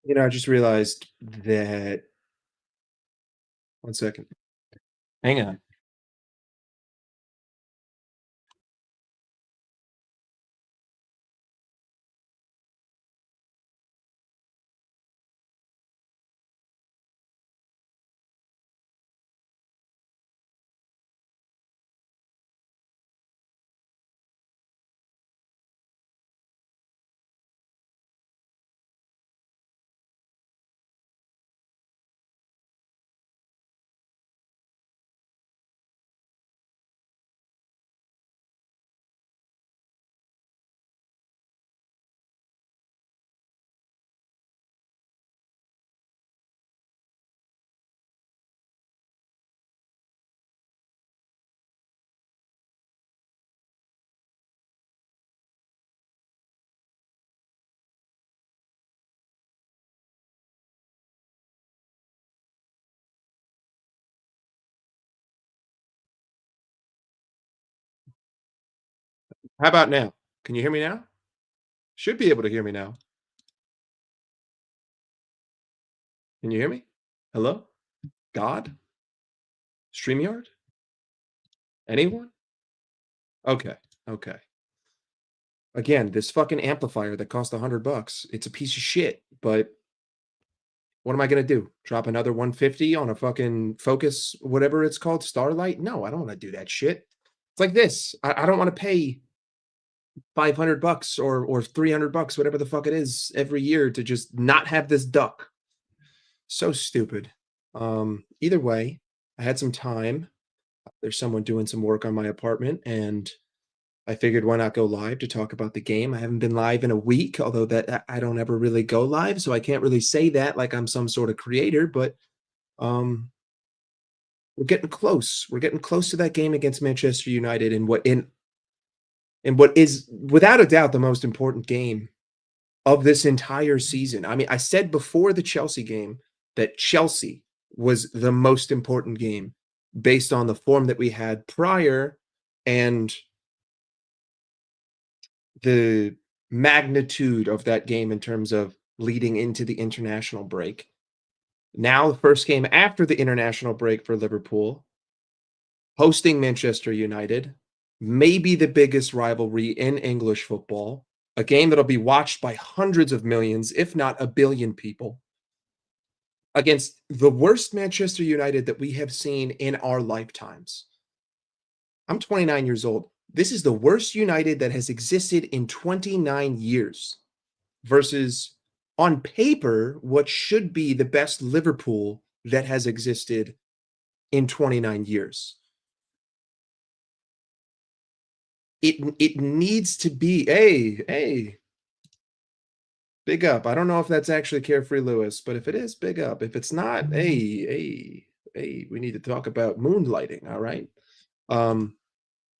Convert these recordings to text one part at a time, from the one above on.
I just realized that. One second. Hang on. How about now? Can you hear me now? Should be able to hear me now. Can you hear me? Hello? God? StreamYard? Anyone? Okay. Okay. Again, this fucking amplifier that cost $100, it's a piece of shit, but what am I gonna do? Drop another 150 on a fucking Focus, whatever it's called, Starlight? No, I don't wanna do that shit. It's like this. I don't wanna pay $500 or $300, whatever the fuck it is, every year to just not have this duck. So stupid. Either way, I had some time. There's someone doing some work on my apartment, and I figured why not go live to talk about the game. I haven't been live in a week, although that I don't ever really go live, so I can't really say that like I'm some sort of creator, but um we're getting close. We're getting close to that game against Manchester United in what is without a doubt the most important game of this entire season. I mean, I said before the Chelsea game that Chelsea was the most important game based on the form that we had prior and the magnitude of that game in terms of leading into the international break. Now, the first game after the international break for Liverpool, hosting Manchester United, maybe the biggest rivalry in English football, a game that'll be watched by hundreds of millions, if not a billion people, against the worst Manchester United that we have seen in our lifetimes. I'm 29 years old. This is the worst United that has existed in 29 years versus, on paper, what should be the best Liverpool that has existed in 29 years. It needs to be, hey, big up. I don't know if that's actually Carefree Lewis, but if it is, big up. If it's not, hey, we need to talk about moonlighting, all right? Um,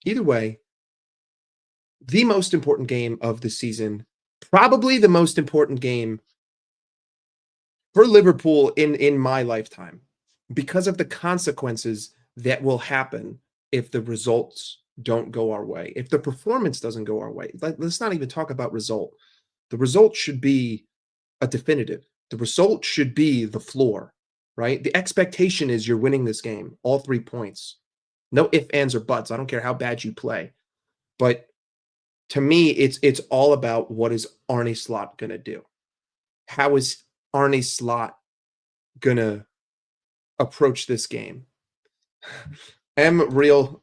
Either way, the most important game of the season, probably the most important game for Liverpool in my lifetime because of the consequences that will happen if the results don't go our way, if the performance doesn't go our way. Let's not even talk about result. The result should be a definitive. The result should be the floor, right? The expectation is you're winning this game, all 3 points. No ifs, ands, or buts. I don't care how bad you play. But to me, it's all about what is Arne Slot gonna do? How is Arne Slot gonna approach this game? M real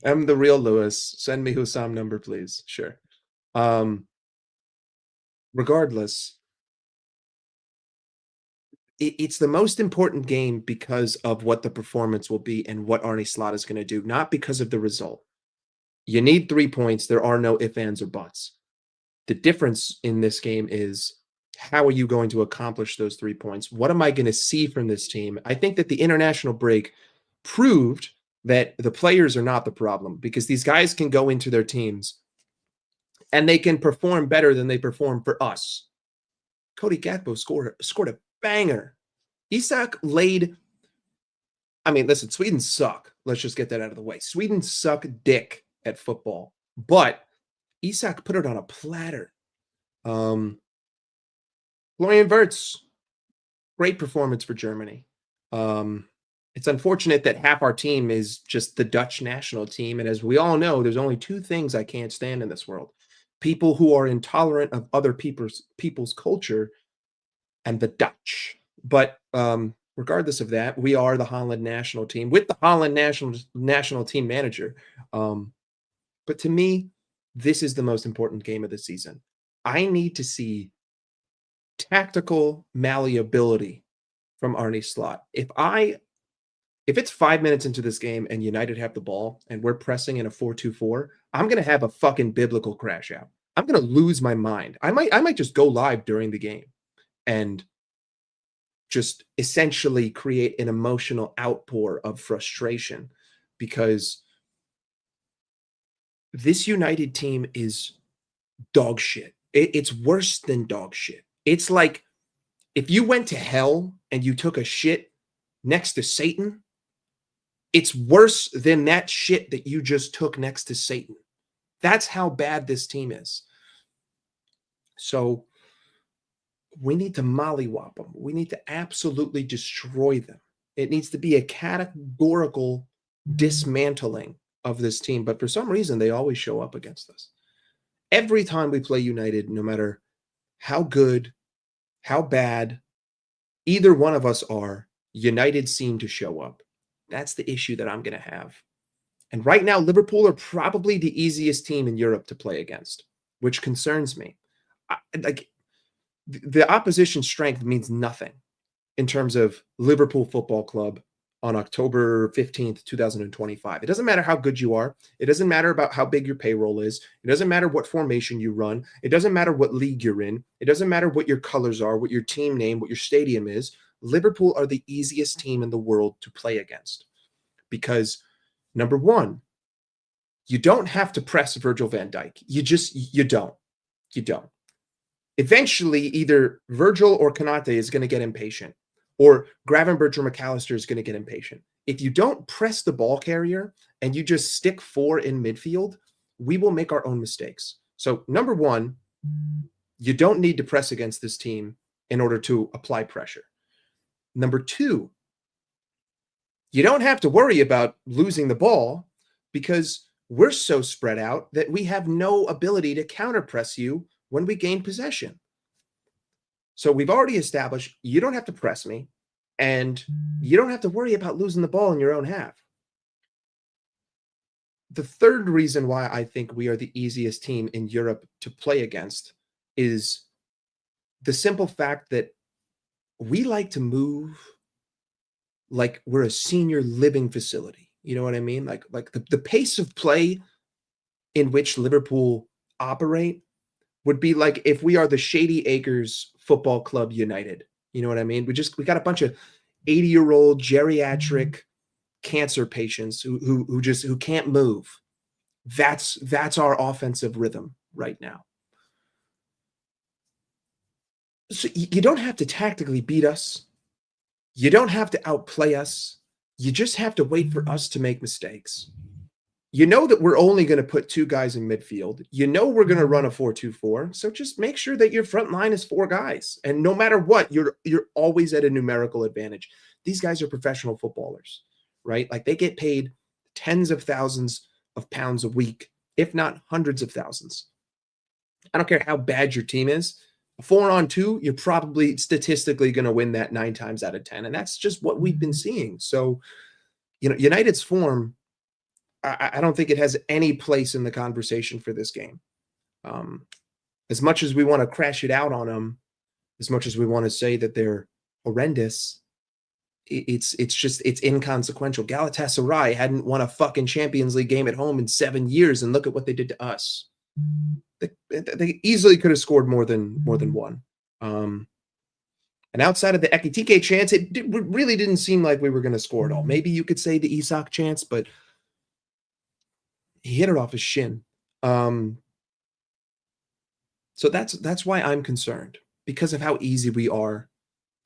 M the real Lewis. Send me Hussam number, please. Sure. Um, Regardless, it's the most important game because of what the performance will be and what Arne Slot is going to do, not because of the result. You need 3 points. There are no ifs, ands, or buts. The difference in this game is how are you going to accomplish those 3 points? What am I going to see from this team? I think that the international break proved that the players are not the problem because these guys can go into their teams and they can perform better than they perform for us. Cody Gakpo scored a banger. Isak laid. I mean, listen, Sweden suck. Let's just get that out of the way. Sweden suck dick at football, but Isak put it on a platter. Um, Florian Wirtz, great performance for Germany. Um, it's unfortunate that half our team is just the Dutch national team, and as we all know, there's only two things I can't stand in this world: people who are intolerant of other people's culture and the Dutch. But regardless of that, we are the Holland national team with the Holland national team manager. Um, but to me, this is the most important game of the season. I need to see tactical malleability from Arne Slot. If it's 5 minutes into this game and United have the ball and we're pressing in a 4-2-4, I'm gonna have a fucking biblical crash out. I'm gonna lose my mind. I might just go live during the game and just essentially create an emotional outpour of frustration because this United team is dog shit. It's worse than dog shit. It's like if you went to hell and you took a shit next to Satan, it's worse than that shit that you just took next to Satan. That's how bad this team is. So we need to mollywop them. We need to absolutely destroy them. It needs to be a categorical dismantling of this team. But for some reason, they always show up against us. Every time we play United, no matter how good, how bad either one of us are, United seem to show up. That's the issue that I'm going to have. And right now, Liverpool are probably the easiest team in Europe to play against, which concerns me. Like the opposition strength means nothing in terms of Liverpool Football Club on October 15th, 2025. It doesn't matter how good you are. It doesn't matter about how big your payroll is. It doesn't matter what formation you run. It doesn't matter what league you're in. It doesn't matter what your colors are, what your team name, what your stadium is. Liverpool are the easiest team in the world to play against because, number one, you don't have to press Virgil van Dijk. You don't. You don't. Eventually, either Virgil or Konate is going to get impatient, or Gravenberch or McAllister is going to get impatient. If you don't press the ball carrier and you just stick four in midfield, we will make our own mistakes. So, number one, you don't need to press against this team in order to apply pressure. Number two, you don't have to worry about losing the ball because we're so spread out that we have no ability to counterpress you when we gain possession. So we've already established you don't have to press me and you don't have to worry about losing the ball in your own half. The third reason why I think we are the easiest team in Europe to play against is the simple fact that we like to move like we're a senior living facility. You know what I mean? Like the pace of play in which Liverpool operate would be like if we are the Shady Acres Football Club United. You know what I mean? We got a bunch of 80-year-old geriatric cancer patients who can't move. That's our offensive rhythm right now. So you don't have to tactically beat us. You don't have to outplay us. You just have to wait for us to make mistakes. You know that we're only going to put two guys in midfield. You know we're going to run a 4-2-4. So just make sure that your front line is four guys. And no matter what, you're always at a numerical advantage. These guys are professional footballers, right? Like they get paid tens of thousands of pounds a week, if not hundreds of thousands. I don't care how bad your team is. 4-on-2, you're probably statistically going to win that 9 times out of 10. And that's just what we've been seeing. So, United's form, I don't think it has any place in the conversation for this game. As much as we want to crash it out on them, as much as we want to say that they're horrendous, it's inconsequential. Galatasaray hadn't won a fucking Champions League game at home in 7 years, and look at what they did to us. They easily could have scored more than one. And outside of the Ekitike chance, it really didn't seem like we were going to score at all. Maybe you could say the Isak chance, but he hit it off his shin. So that's why I'm concerned, because of how easy we are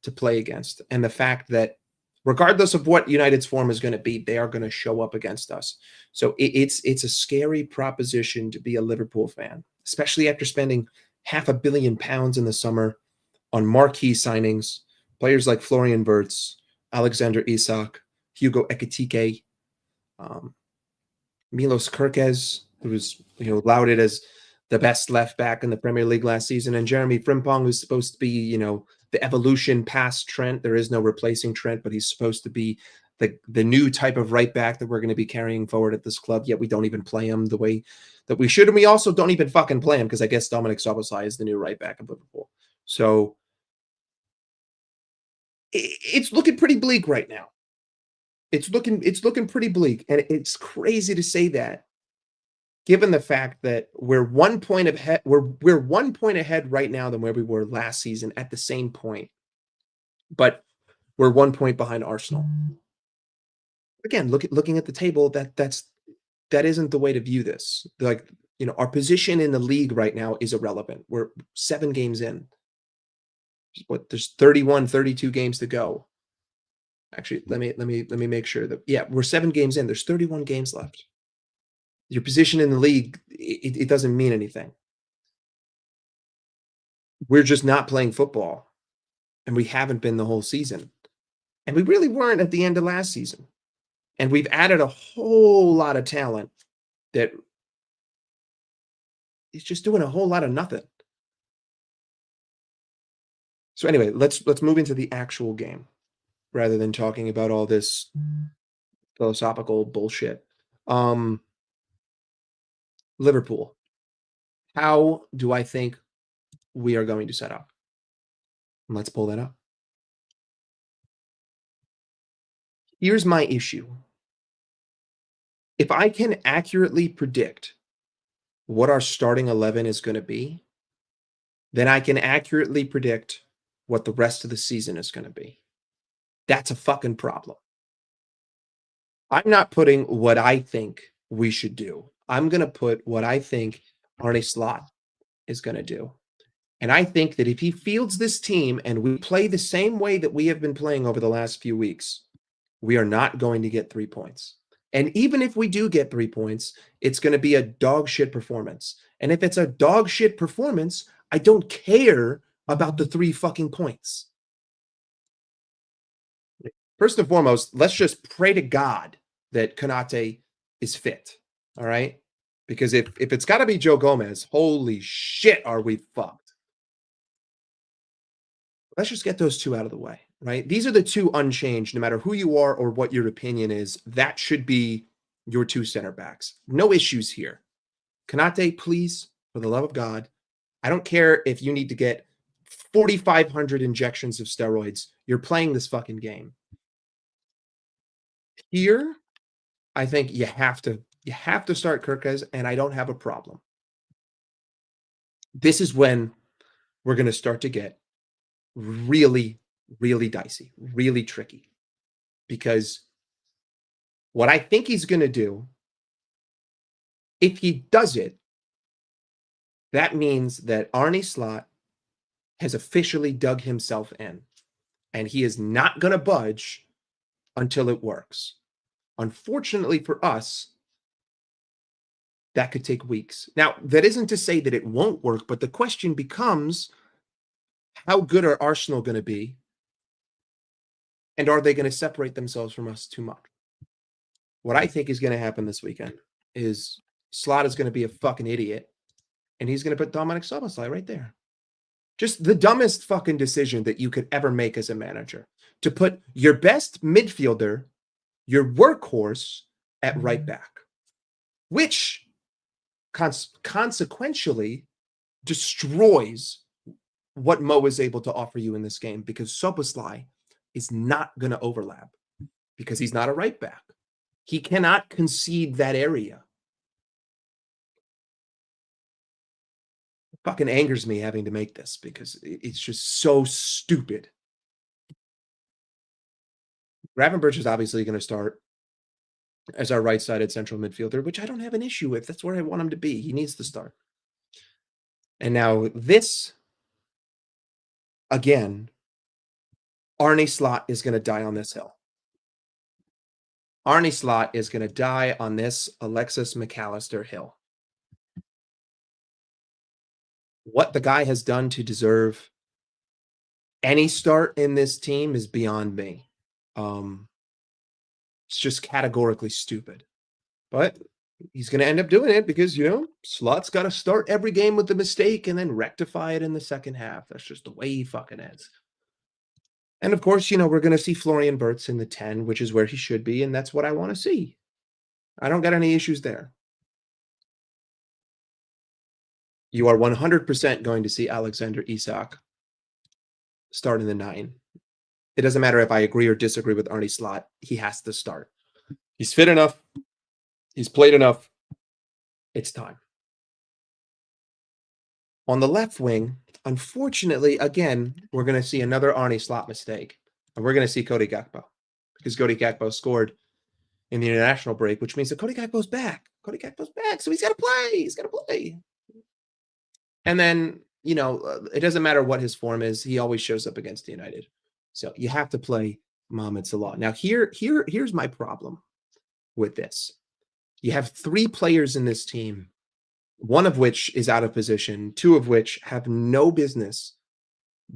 to play against, and the fact that regardless of what United's form is going to be, they are going to show up against us. So it's a scary proposition to be a Liverpool fan, especially after spending £500 million in the summer on marquee signings, players like Florian Wirtz, Alexander Isak, Hugo Ekitike, um, Milos Kerkez, who was lauded as the best left back in the Premier League last season, and Jeremy Frimpong, who's supposed to be the evolution past Trent. There is no replacing Trent, but he's supposed to be the new type of right back that we're going to be carrying forward at this club. Yet we don't even play him the way that we should, and we also don't even fucking play him because I guess Dominic Szoboszlai is the new right back of Liverpool. So it's looking pretty bleak right now. It's looking pretty bleak, and it's crazy to say that given the fact that we're 1 point ahead. We're 1 point ahead right now than where we were last season at the same point, but we're 1 point behind Arsenal. Again, looking at the table, that isn't the way to view this. Like, our position in the league right now is irrelevant. We're 7 games in. There's 31, 32 games to go. Actually, let me make sure that we're 7 games in. There's 31 games left. Your position in the league, it doesn't mean anything. We're just not playing football, and we haven't been the whole season. And we really weren't at the end of last season. And we've added a whole lot of talent that is just doing a whole lot of nothing. So anyway, let's move into the actual game rather than talking about all this philosophical bullshit. Liverpool. How do I think we are going to set up? Let's pull that up. Here's my issue. If I can accurately predict what our starting 11 is going to be, then I can accurately predict what the rest of the season is going to be. That's a fucking problem. I'm not putting what I think we should do. I'm going to put what I think Arne Slot is going to do. And I think that if he fields this team and we play the same way that we have been playing over the last few weeks, we are not going to get 3 points. And even if we do get 3 points, it's going to be a dog shit performance. And if it's a dog shit performance, I don't care about the 3 fucking points. First and foremost, let's just pray to God that Konate is fit. All right. Because if it's got to be Joe Gomez, holy shit, are we fucked? Let's just get those 2 out of the way, right? These are the 2 unchanged, no matter who you are or what your opinion is. That should be your 2 center backs. No issues here. Konate, please, for the love of God. I don't care if you need to get 4,500 injections of steroids. You're playing this fucking game. Here, I think you have to start Kirkes, and I don't have a problem. This is when we're going to start to get really, really dicey, really tricky. Because what I think he's going to do, if he does it, that means that Arne Slot has officially dug himself in, and he is not going to budge until it works. Unfortunately for us, that could take weeks. Now, that isn't to say that it won't work, but the question becomes, how good are Arsenal going to be? And are they going to separate themselves from us too much? What I think is going to happen this weekend is Slot is going to be a fucking idiot, and he's going to put Dominic Szoboszlai right there. Just the dumbest fucking decision that you could ever make as a manager, to put your best midfielder, your workhorse, at right back, which consequentially destroys what Mo is able to offer you in this game, because Szoboszlai is not going to overlap because he's not a right back. He cannot concede that area. It fucking angers me having to make this because it's just so stupid. Gravenberch is obviously going to start as our right-sided central midfielder, which I don't have an issue with. That's where I want him to be. He needs to start. And now this, again, Arne Slot is going to die on this hill. Arne Slot is going to die on this Alexis McAllister hill. What the guy has done to deserve Any start in this team is beyond me. Um, it's just categorically stupid. But he's going to end up doing it because, Slot's got to start every game with the mistake and then rectify it in the second half. That's just the way he fucking is. And of course, we're going to see Florian Wirtz in the 10, which is where he should be. And that's what I want to see. I don't got any issues there. You are 100% going to see Alexander Isak start in the 9. It doesn't matter if I agree or disagree with Arne Slot. He has to start. He's fit enough. He's played enough. It's time. On the left wing, unfortunately, again, we're going to see another Arne Slot mistake. And we're going to see Cody Gakpo. Because Cody Gakpo scored in the international break, which means that Cody Gakpo's back. Cody Gakpo's back, so he's got to play. He's got to play. And then, it doesn't matter what his form is. He always shows up against United. So you have to play Mohamed Salah. Now, here's my problem with this. You have 3 players in this team, one of which is out of position, 2 of which have no business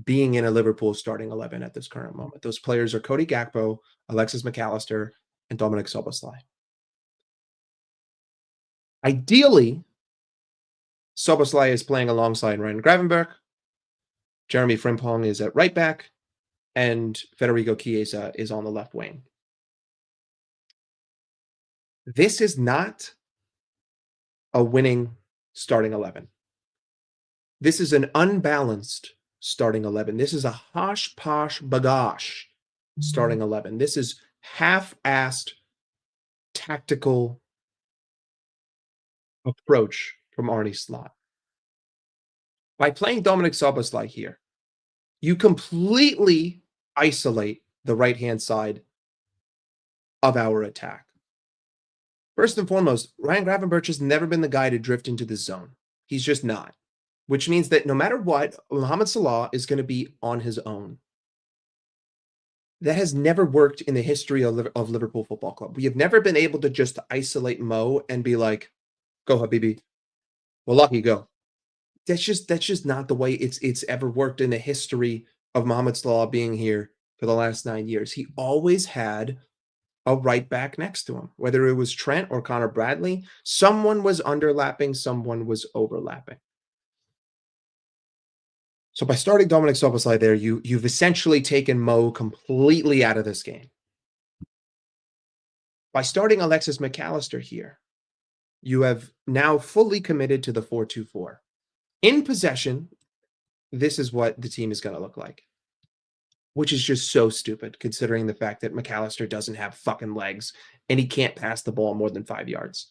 being in a Liverpool starting 11 at this current moment. Those players are Cody Gakpo, Alexis McAllister, and Dominic Szoboszlai. Ideally, Szoboszlai is playing alongside Ryan Gravenberch. Jeremy Frimpong is at right back, and Federico Chiesa is on the left wing. This is not a winning starting 11. This is an unbalanced starting 11. This is a hosh-posh bagosh starting 11. This is half-assed tactical approach from Arne Slot. By playing Dominic Szoboszlai here, you completely isolate the right-hand side of our attack. First and foremost, Ryan Gravenberch has never been the guy to drift into the zone. He's just not. Which means that no matter what, Mohamed Salah is going to be on his own. That has never worked in the history of Liverpool Football Club. We have never been able to just isolate Mo and be like, go Habibi. Well, lucky, go. That's just not the way it's ever worked in the history of Mohamed Salah being here for the last 9 years. He always had a right back next to him, whether it was Trent or Connor Bradley. Someone was underlapping, someone was overlapping. So by starting Dominic Szoboszlai there, you've essentially taken Mo completely out of this game. By starting Alexis McAllister here, you have now fully committed to the 4-2-4. In possession, this is what the team is going to look like, which is just so stupid considering the fact that McAllister doesn't have fucking legs and he can't pass the ball more than 5 yards.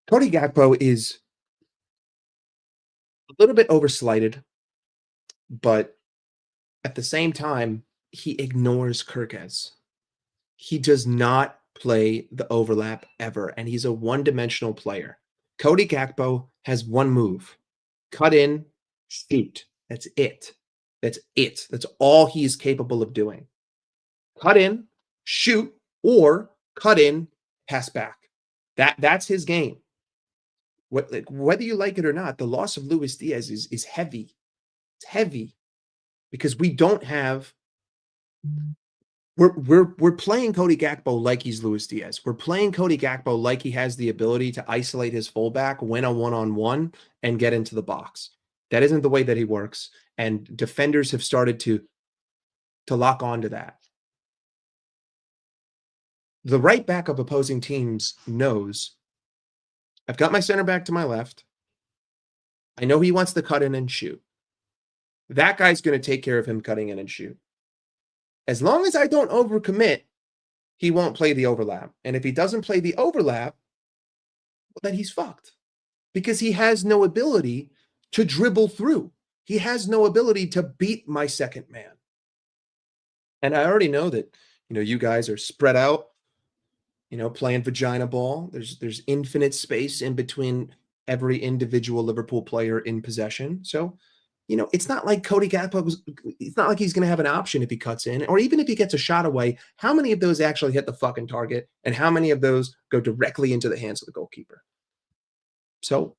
Cody Gakpo is a little bit overslighted, but at the same time, he ignores Kirkez. He does not play the overlap ever, and he's a one-dimensional player. Cody Gakpo has one move. Cut in, shoot. That's it. That's it. That's all he's capable of doing. Cut in, shoot, or cut in, pass back. That's his game. Whether you like it or not, the loss of Luis Diaz is heavy. It's heavy because we don't have. We're playing Cody Gakpo like he's Luis Diaz. We're playing Cody Gakpo like he has the ability to isolate his fullback, win a one-on-one, and get into the box. That isn't the way that he works, and defenders have started to lock onto that. The right back of opposing teams knows I've got my center back to my left. I know he wants to cut in and shoot. That guy's going to take care of him cutting in and shoot. As long as I don't overcommit, he won't play the overlap. And if he doesn't play the overlap, well, then he's fucked. Because he has no ability to dribble through. He has no ability to beat my second man. And I already know that, you guys are spread out, playing vagina ball. There's infinite space in between every individual Liverpool player in possession. So, it's not like Cody Gakpo it's not like he's going to have an option if he cuts in, or even if he gets a shot away, how many of those actually hit the fucking target and how many of those go directly into the hands of the goalkeeper? So,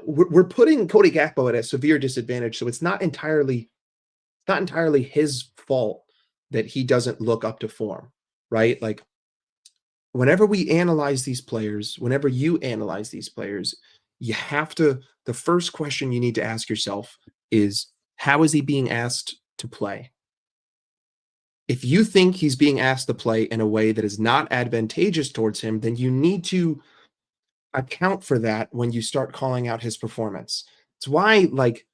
we're putting Cody Gakpo at a severe disadvantage. So it's not entirely not entirely his fault that he doesn't look up to form, right? Like whenever we analyze these players, whenever you analyze these players, you have to the first question you need to ask yourself is how is he being asked to play? If you think he's being asked to play in a way that is not advantageous towards him, then you need to account for that when you start calling out his performance. It's why, like,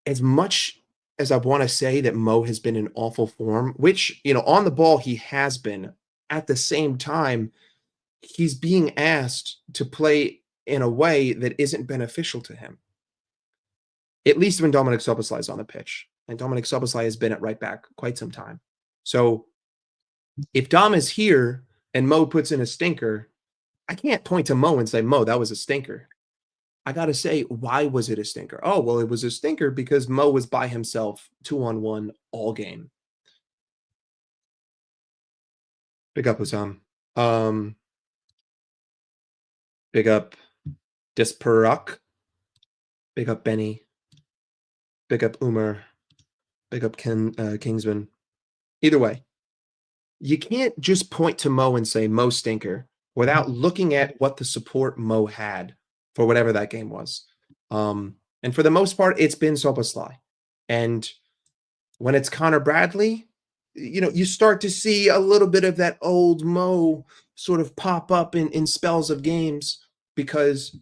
as much as I want to say that Mo has been in awful form, which, on the ball he has been, at the same time, he's being asked to play in a way that isn't beneficial to him. At least when Dominic Szoboszlai is on the pitch. And Dominic Szoboszlai has been at right back quite some time. So if Dom is here and Mo puts in a stinker, I can't point to Mo and say, Mo, that was a stinker. I got to say, why was it a stinker? Oh, well, it was a stinker because Mo was by himself 2-on-1 all game. Big up, Hussam. Big up Disparak. Big up Benny. Big up Umar. Big up Kingsman. Either way, you can't just point to Mo and say Mo stinker without looking at what the support Mo had for whatever that game was. And for the most part, it's been Szoboszlai. And when it's Connor Bradley, you start to see a little bit of that old Mo sort of pop up in spells of games because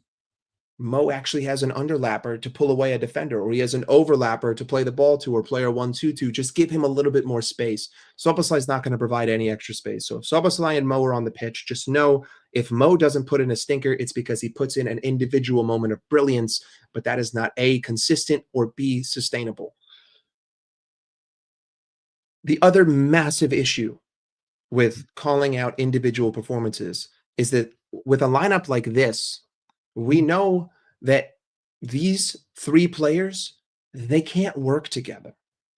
Mo actually has an underlapper to pull away a defender, or he has an overlapper to play the ball to, or player 1-2-2. Just give him a little bit more space. Szoboszlai is not going to provide any extra space. So if Szoboszlai and Mo are on the pitch, just know if Mo doesn't put in a stinker, it's because he puts in an individual moment of brilliance, but that is not A, consistent, or B, sustainable. The other massive issue with calling out individual performances is that with a lineup like this, we know that these three players, they can't work together,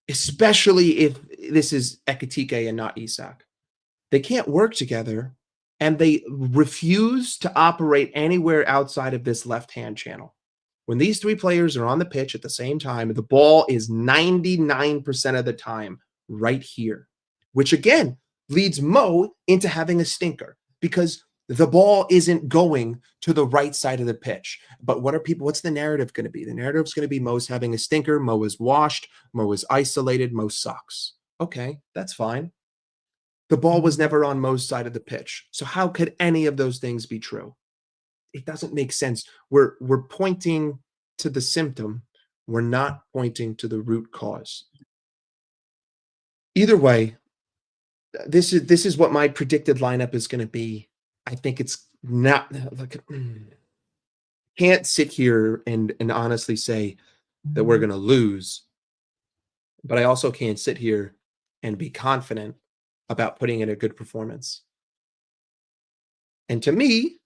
especially if this is Ekitike and not Isak. They can't work together, and they refuse to operate anywhere outside of this left-hand channel. When these three players are on the pitch at the same time, the ball is 99% of the time right here, which again leads Mo into having a stinker because the ball isn't going to the right side of the pitch. But what's the narrative going to be? The narrative is going to be Mo's having a stinker. Mo is washed. Mo is isolated. Mo sucks. Okay, that's fine. The ball was never on Mo's side of the pitch. So how could any of those things be true? It doesn't make sense. We're pointing to the symptom. We're not pointing to the root cause. Either way, this is what my predicted lineup is going to be. I think it's not like can't sit here and honestly say that we're going to lose, but I also can't sit here and be confident about putting in a good performance. And to me,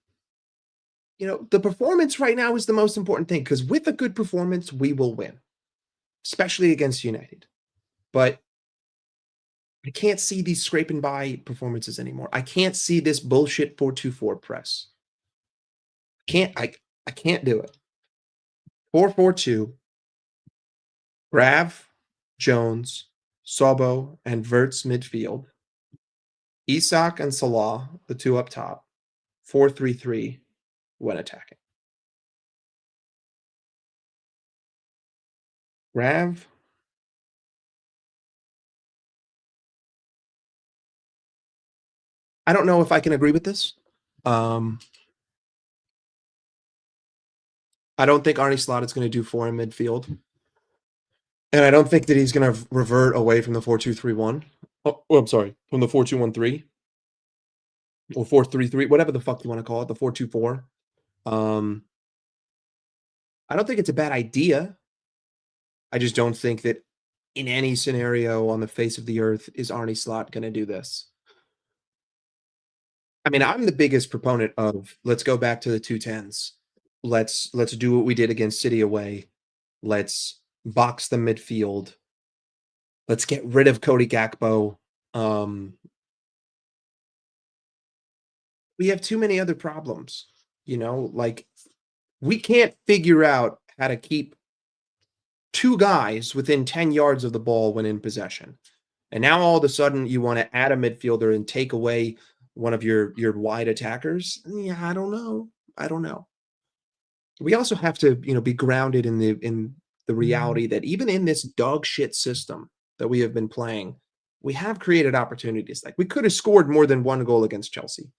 the performance right now is the most important thing because with a good performance, we will win, especially against United. But I can't see these scraping by performances anymore. I can't see this bullshit 4-2-4 press. I can't do it. 4-4-2. Grav, Jones, Sobo, and Verts midfield. Isak and Salah, the two up top. 4-3-3 when attacking. Grav. I don't know if I can agree with this. I don't think Arne Slot is going to do 4 in midfield. And I don't think that he's going to revert away from the 4-2-3-1. Oh, I'm sorry, from the 4-2-1-3 or 4-3-3, whatever the fuck you want to call it, the 4-2-4. I don't think it's a bad idea. I just don't think that in any scenario on the face of the earth is Arne Slot going to do this. I mean, I'm the biggest proponent of let's go back to the 2-10s. Let's do what we did against City away. Let's box the midfield. Let's get rid of Cody Gakpo. We have too many other problems, like we can't figure out how to keep 2 guys within 10 yards of the ball when in possession. And now all of a sudden you want to add a midfielder and take away one of your wide attackers. Yeah, I don't know. I don't know. We also have to, be grounded in the reality that even in this dog shit system that we have been playing, we have created opportunities. Like we could have scored more than one goal against Chelsea.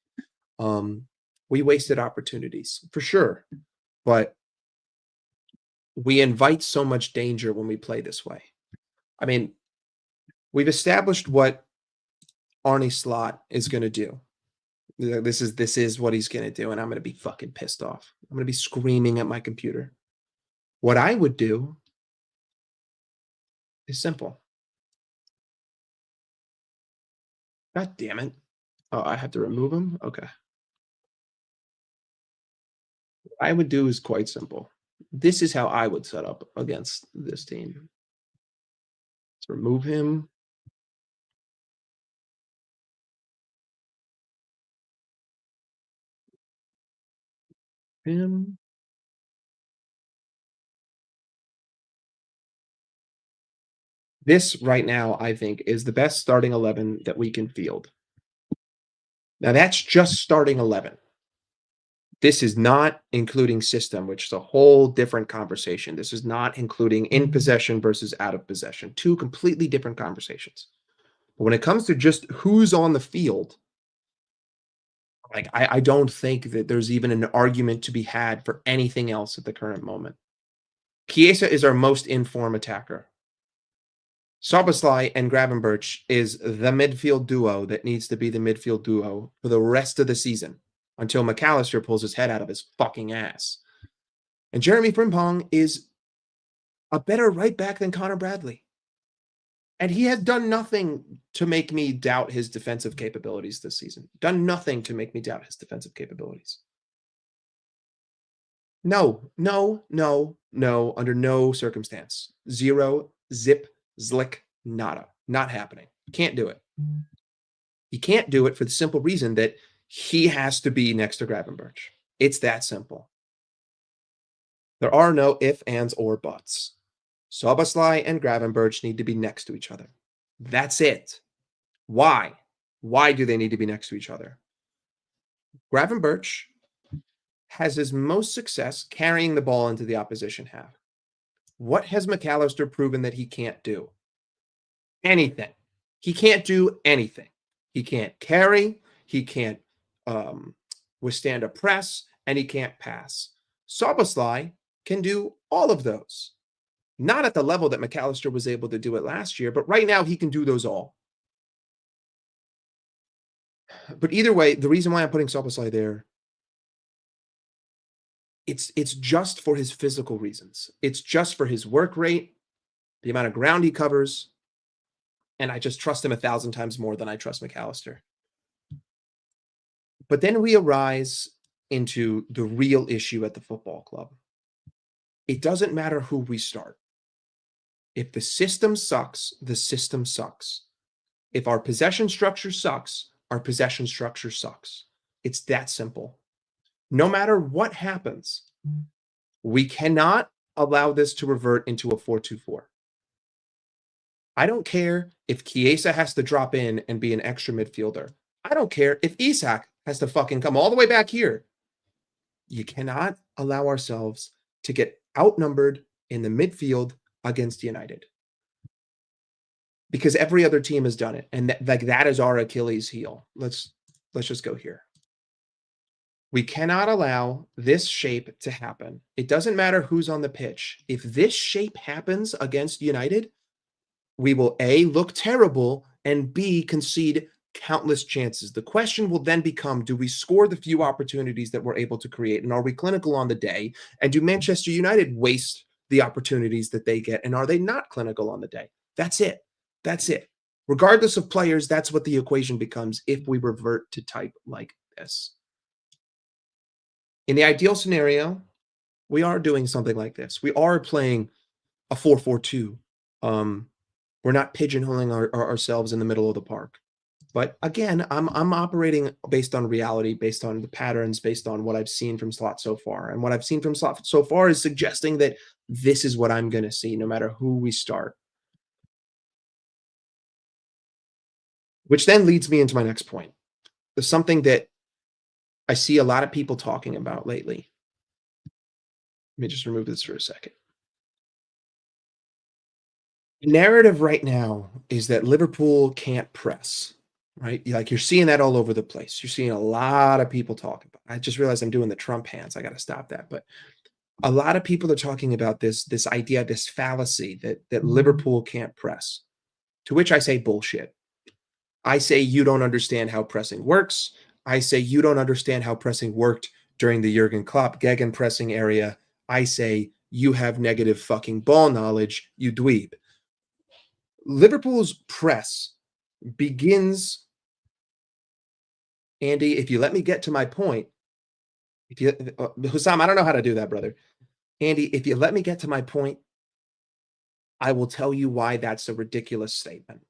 Um, we wasted opportunities for sure, but we invite so much danger when we play this way. I mean, we've established what Arne Slot is going to do. This is what he's going to do, and I'm going to be fucking pissed off. I'm going to be screaming at my computer. What I would do is simple. God damn it. Oh, I have to remove him? Okay. What I would do is quite simple. This is how I would set up against this team. Let's remove him. Him. This right now, I think, is the best starting 11 that we can field. Now, that's just starting 11. This is not including system, which is a whole different conversation. This is not including in possession versus out of possession. Two completely different conversations. But when it comes to just who's on the field, like I don't think that there's even an argument to be had for anything else at the current moment. Chiesa is our most in-form attacker. Szoboszlai and Gravenberch is the midfield duo that needs to be the midfield duo for the rest of the season until McAllister pulls his head out of his fucking ass. And Jeremy Frimpong is a better right back than Connor Bradley. And he has done nothing to make me doubt his defensive capabilities this season. Done nothing to make me doubt his defensive capabilities. No, no, no, no, under no circumstance. Zero, zip, zlick, nada. Not happening. Can't do it. He can't do it for the simple reason that he has to be next to Gravenberch. It's that simple. There are no ifs, ands, or buts. Szoboszlai and Gravenberch need to be next to each other. That's it. Why? Why do they need to be next to each other? Gravenberch has his most success carrying the ball into the opposition half. What has McAllister proven that he can't do? Anything. He can't do anything. He can't carry. He can't withstand a press, and he can't pass. Szoboszlai can do all of those. Not at the level that McAllister was able to do it last year, but right now he can do those all. But either way, the reason why I'm putting Szoboszlai there, it's just for his physical reasons. It's just for his work rate, the amount of ground he covers, and I just trust him 1,000 times more than I trust McAllister. But then we arise into the real issue at the football club. It doesn't matter who we start. If the system sucks, the system sucks. If our possession structure sucks, our possession structure sucks. It's that simple. No matter what happens, we cannot allow this to revert into a 4-2-4. I don't care if Chiesa has to drop in and be an extra midfielder. I don't care if Isak has to fucking come all the way back here. You cannot allow ourselves to get outnumbered in the midfield against United. Because every other team has done it. And that is our Achilles heel. Let's just go here. We cannot allow this shape to happen. It doesn't matter who's on the pitch. If this shape happens against United, we will A, look terrible, and B, concede countless chances. The question will then become, do we score the few opportunities that we're able to create? And are we clinical on the day? And do Manchester United waste the opportunities that they get? And are they not clinical on the day? That's it. That's it. Regardless of players, that's what the equation becomes if we revert to type like this. In the ideal scenario, we are doing something like this. We are playing a 4-4-2. We're not pigeonholing ourselves in the middle of the park. But again, I'm operating based on reality, based on the patterns, based on what I've seen from slot so far. And what I've seen from slot so far is suggesting that this is what I'm going to see no matter who we start. Which then leads me into my next point. There's something that I see a lot of people talking about lately. Let me just remove this for a second. The narrative right now is that Liverpool can't press, right? Like you're seeing that all over the place. You're seeing a lot of people talking about. I just realized I'm doing the Trump hands. I got to stop that. But a lot of people are talking about this idea, this fallacy that Liverpool can't press. To which I say bullshit. I say you don't understand how pressing works. I say you don't understand how pressing worked during the Jurgen Klopp gegenpressing area. I say you have negative fucking ball knowledge, you dweeb. Liverpool's press begins, Andy, if you let me get to my point, if you Hussam, I don't know how to do that, brother. Andy, if you let me get to my point, I will tell you why that's a ridiculous statement.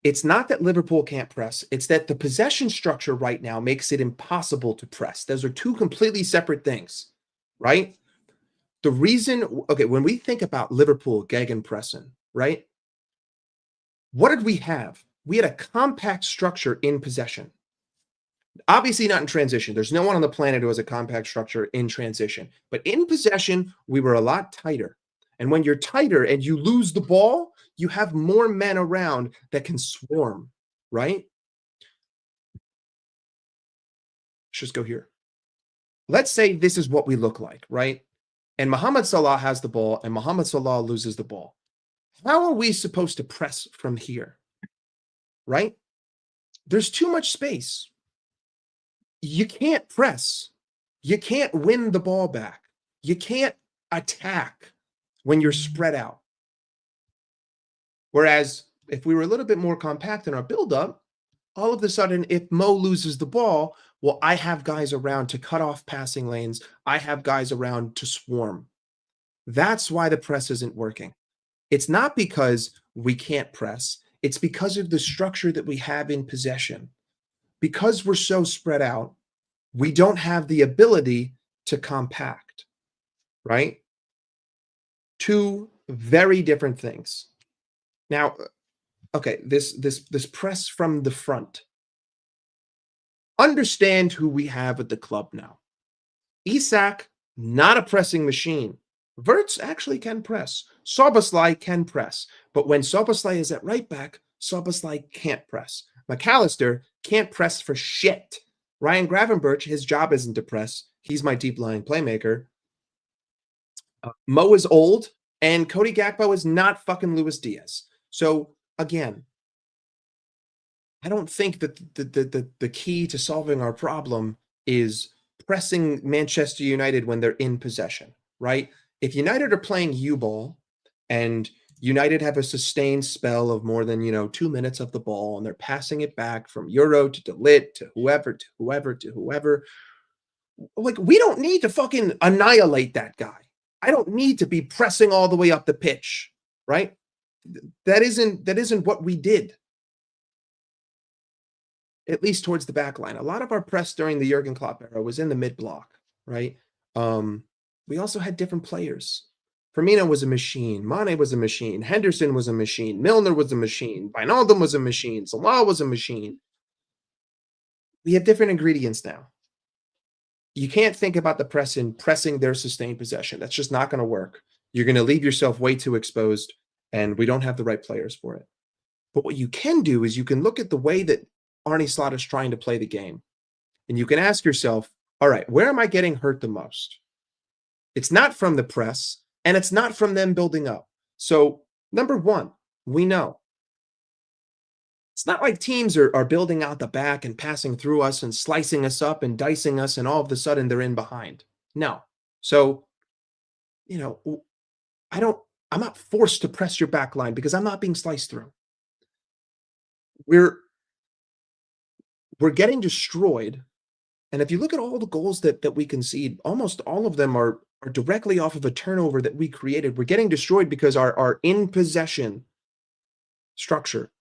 It's not that Liverpool can't press, it's that the possession structure right now makes it impossible to press. Those are two completely separate things, right? The reason, okay, when we think about Liverpool gegenpressing, right? What did we have? We had a compact structure in possession. Obviously not in transition. There's no one on the planet who has a compact structure in transition. But in possession, we were a lot tighter. And when you're tighter and you lose the ball, you have more men around that can swarm, right? Let's just go here. Let's say this is what we look like, right? And Mohamed Salah has the ball and Mohamed Salah loses the ball. How are we supposed to press from here, right? There's too much space. You can't press. You can't win the ball back. You can't attack when you're spread out. Whereas if we were a little bit more compact in our buildup, all of a sudden, if Mo loses the ball, well, I have guys around to cut off passing lanes. I have guys around to swarm. That's why the press isn't working. It's not because we can't press. It's because of the structure that we have in possession. Because we're so spread out, we don't have the ability to compact, right? Two very different things. Now, okay, this press from the front. Understand who we have at the club now. Isak, not a pressing machine. Wirtz actually can press. Szoboszlai can press. But when Szoboszlai is at right back, Szoboszlai can't press. McAllister can't press for shit. Ryan Gravenberch, his job isn't to press. He's my deep lying playmaker. Mo is old, and Cody Gakpo is not fucking Luis Diaz. So, again, I don't think that the key to solving our problem is pressing Manchester United when they're in possession, right? If United are playing U-ball and United have a sustained spell of more than, 2 minutes of the ball and they're passing it back from Euro to De Ligt to whoever, to whoever, to whoever, like we don't need to fucking annihilate that guy. I don't need to be pressing all the way up the pitch, right? That isn't what we did. At least towards the back line. A lot of our press during the Jurgen Klopp era was in the mid block, right? We also had different players. Firmino was a machine. Mane was a machine. Henderson was a machine. Milner was a machine. Wijnaldum was a machine. Salah was a machine. We have different ingredients now. You can't think about the press in pressing their sustained possession. That's just not going to work. You're going to leave yourself way too exposed, and we don't have the right players for it. But what you can do is you can look at the way that Arne Slot is trying to play the game, and you can ask yourself, all right, where am I getting hurt the most? It's not from the press, and it's not from them building up. So, number one, we know it's not like teams are building out the back and passing through us and slicing us up and dicing us, and all of a sudden they're in behind. No. So, I'm not forced to press your back line because I'm not being sliced through. We're getting destroyed. And if you look at all the goals that we concede, almost all of them are directly off of a turnover that we created. We're getting destroyed because our in possession structure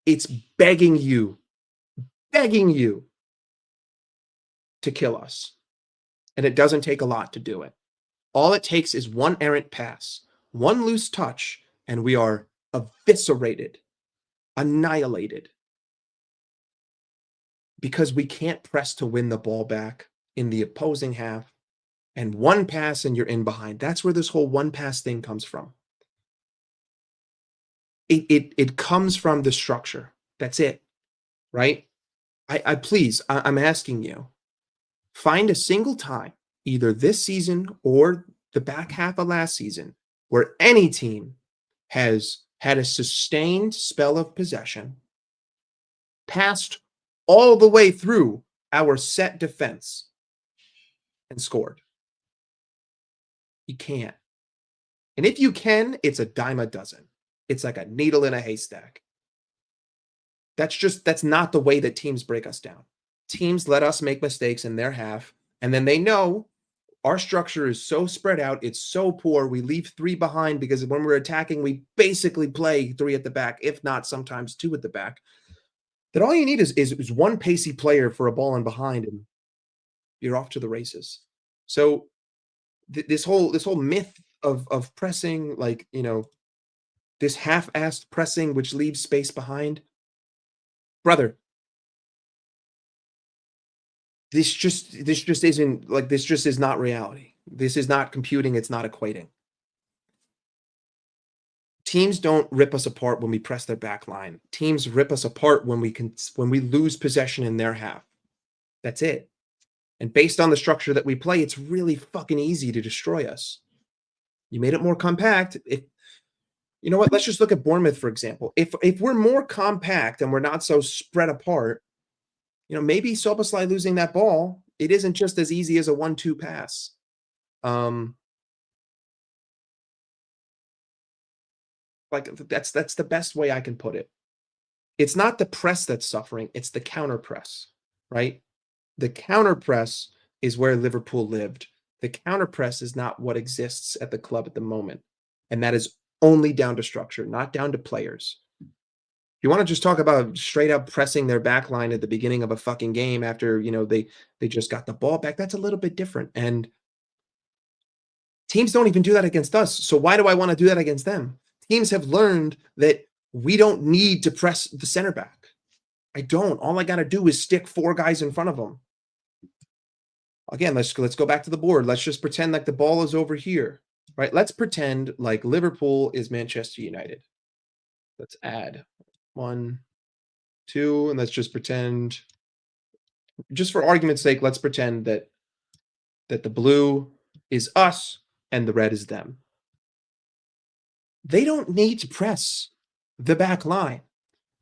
It's begging you to kill us. And it doesn't take a lot to do it. All it takes is one errant pass, one loose touch, and we are eviscerated, annihilated, because we can't press to win the ball back in the opposing half. And one pass and you're in behind. That's where this whole one pass thing comes from. It comes from the structure. That's it, right? I please, I'm asking you, find a single time, either this season or the back half of last season, where any team has had a sustained spell of possession, passed all the way through our set defense, and scored. You can't. And if you can, it's a dime a dozen. It's like a needle in a haystack. That's not the way that teams break us down. Teams let us make mistakes in their half, and then they know our structure is so spread out, it's so poor, we leave 3 behind because when we're attacking, we basically play 3 at the back, if not sometimes 2 at the back. That all you need is one pacey player for a ball in behind, and you're off to the races. So this whole myth of pressing, like, this half-assed pressing which leaves space behind, brother, this just isn't, like, this just is not reality. This is not computing, it's not equating. Teams don't rip us apart when we press their back line. Teams rip us apart when we lose possession in their half. That's it. And based on the structure that we play, it's really fucking easy to destroy us. You made it more compact. You know what? Let's just look at Bournemouth, for example. If we're more compact and we're not so spread apart, maybe Szoboszlai losing that ball, it isn't just as easy as a 1-2 pass. Like, that's the best way I can put it. It's not the press that's suffering, it's the counter press, right? The counter press is where Liverpool lived. The counter press is not what exists at the club at the moment. And that is only down to structure, not down to players. You want to just talk about straight up pressing their back line at the beginning of a fucking game after, they just got the ball back. That's a little bit different. And teams don't even do that against us. So why do I want to do that against them? Teams have learned that we don't need to press the center back. I don't. All I got to do is stick 4 guys in front of them. Again, let's go back to the board. Let's just pretend like the ball is over here, right? Let's pretend like Liverpool is Manchester United. Let's add 1, 2, and let's just pretend, just for argument's sake, let's pretend that the blue is us and the red is them. They don't need to press the back line.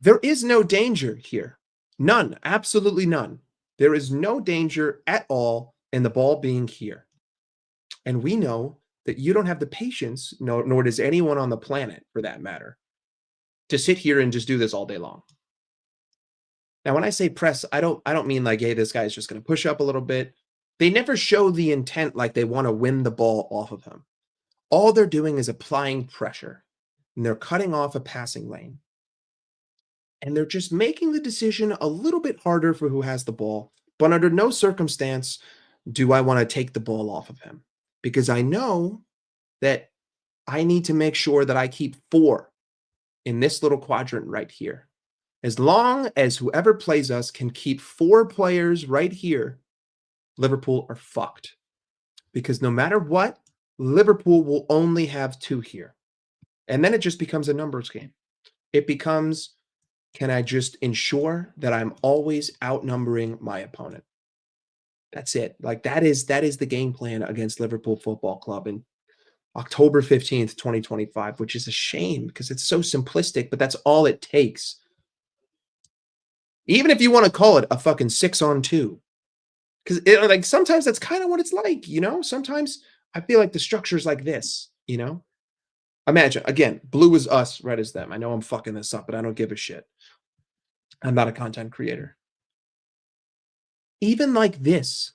There is no danger here. None. Absolutely none. There is no danger at all in the ball being here. And we know that you don't have the patience, nor does anyone on the planet, for that matter, to sit here and just do this all day long. Now, when I say press, I don't mean like, hey, this guy's just going to push up a little bit. They never show the intent like they want to win the ball off of him. All they're doing is applying pressure, and they're cutting off a passing lane. And they're just making the decision a little bit harder for who has the ball. But under no circumstance do I want to take the ball off of him, because I know that I need to make sure that I keep 4 in this little quadrant right here. As long as whoever plays us can keep 4 players right here, Liverpool are fucked. Because no matter what, Liverpool will only have 2 here. And then it just becomes a numbers game. It becomes, can I just ensure that I'm always outnumbering my opponent? That's it. Like, that is the game plan against Liverpool Football Club in October 15th, 2025, which is a shame because it's so simplistic, but that's all it takes. Even if you want to call it a fucking 6-on-2, because like sometimes that's kind of what it's like, Sometimes I feel like the structure's like this, Imagine, again, blue is us, red is them. I know I'm fucking this up, but I don't give a shit. I'm not a content creator. Even like this,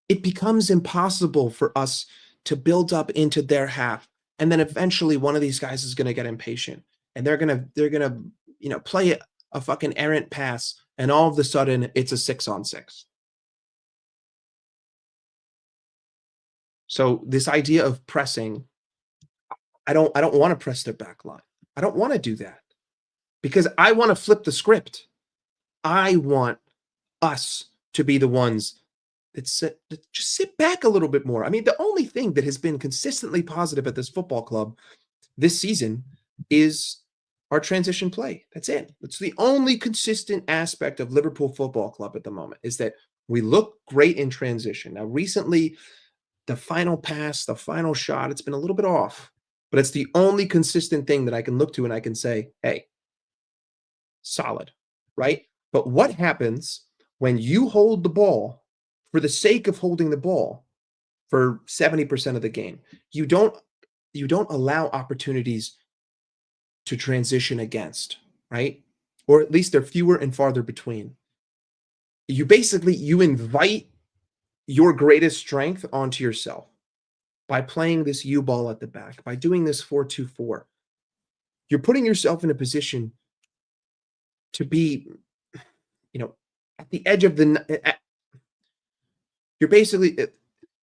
it becomes impossible for us to build up into their half. And then eventually one of these guys is going to get impatient, and they're going to play it a fucking errant pass, and all of a sudden it's a 6-on-6. So this idea of pressing, I don't want to press their back line. I don't want to do that because I want to flip the script. I want us to be the ones that just sit back a little bit more. I mean, the only thing that has been consistently positive at this football club this season is our transition play. That's it. That's the only consistent aspect of Liverpool Football Club at the moment, is that we look great in transition. Now, recently, the final pass, the final shot, it's been a little bit off, but it's the only consistent thing that I can look to and I can say, hey, solid, right? But what happens when you hold the ball for the sake of holding the ball for 70% of the game? You don't allow opportunities to transition against, right? Or at least they're fewer and farther between. You invite your greatest strength onto yourself by playing this U ball at the back, by doing this 4-2-4. You're putting yourself in a position to be, at the edge of you're basically,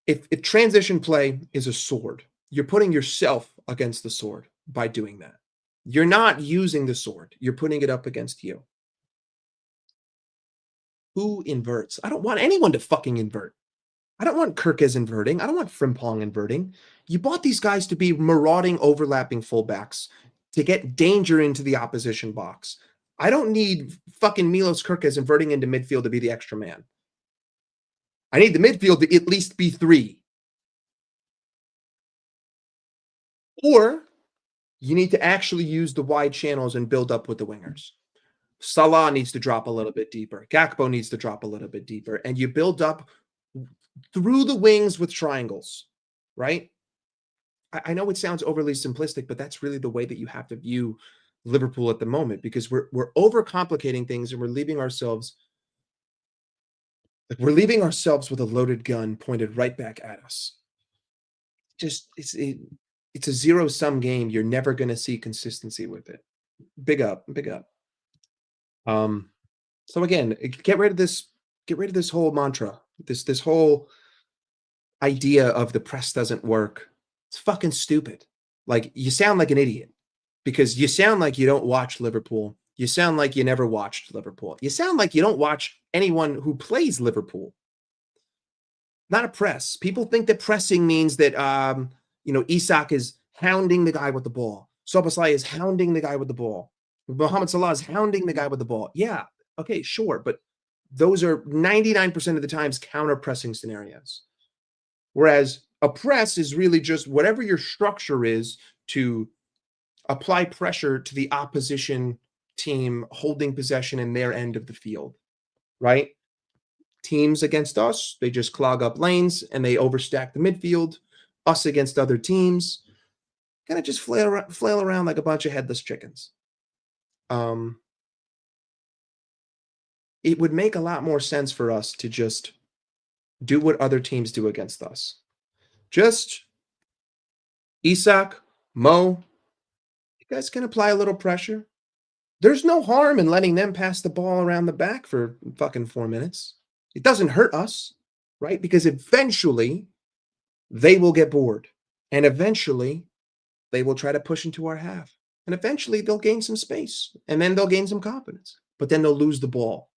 if transition play is a sword, you're putting yourself against the sword by doing that. You're not using the sword. You're putting it up against you. Who inverts? I don't want anyone to fucking invert. I don't want Kirkes inverting. I don't want Frimpong inverting. You bought these guys to be marauding, overlapping fullbacks to get danger into the opposition box. I don't need fucking Milos Kirkes inverting into midfield to be the extra man. I need the midfield to at least be 3. Or you need to actually use the wide channels and build up with the wingers. Salah needs to drop a little bit deeper. Gakpo needs to drop a little bit deeper. And you build up through the wings with triangles, right? I know it sounds overly simplistic, but that's really the way that you have to view Liverpool at the moment, because we're overcomplicating things and we're leaving ourselves with a loaded gun pointed right back at us. It's a zero-sum game. You're never going to see consistency with it. Big up. So again, get rid of this whole mantra, this whole idea of the press doesn't work. It's fucking stupid. Like, you sound like an idiot because you sound like you don't watch Liverpool. You sound like you never watched Liverpool. You sound like you don't watch anyone who plays Liverpool. Not a press. People think that pressing means that Isak is hounding the guy with the ball. Szoboszlai is hounding the guy with the ball. Mohamed Salah is hounding the guy with the ball. Yeah, okay, sure, but those are 99% of the times counter-pressing scenarios. Whereas a press is really just whatever your structure is to apply pressure to the opposition team holding possession in their end of the field, right? Teams against us, they just clog up lanes and they overstack the midfield. Us against other teams, kind of just flail around like a bunch of headless chickens. It would make a lot more sense for us to just do what other teams do against us. Just Isak, Mo, you guys can apply a little pressure. There's no harm in letting them pass the ball around the back for fucking 4 minutes. It doesn't hurt us, right? Because eventually they will get bored. And eventually they will try to push into our half. And eventually they'll gain some space. And then they'll gain some confidence. But then they'll lose the ball.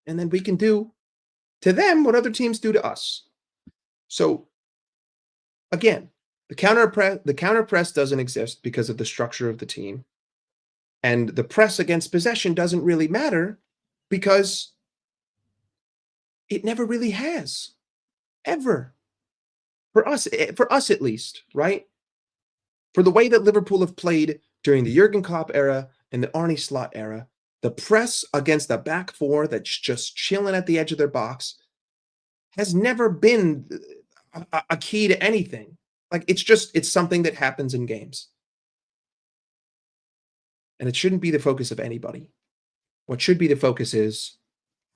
And then we can do to them what other teams do to us. So again, the counter press doesn't exist because of the structure of the team. And the press against possession doesn't really matter because it never really has. Ever. For us at least, right? For the way that Liverpool have played during the Jurgen Klopp era and the Arne Slot era, the press against the back four that's just chilling at the edge of their box has never been a key to anything. Like, it's something that happens in games. And it shouldn't be the focus of anybody. What should be the focus is,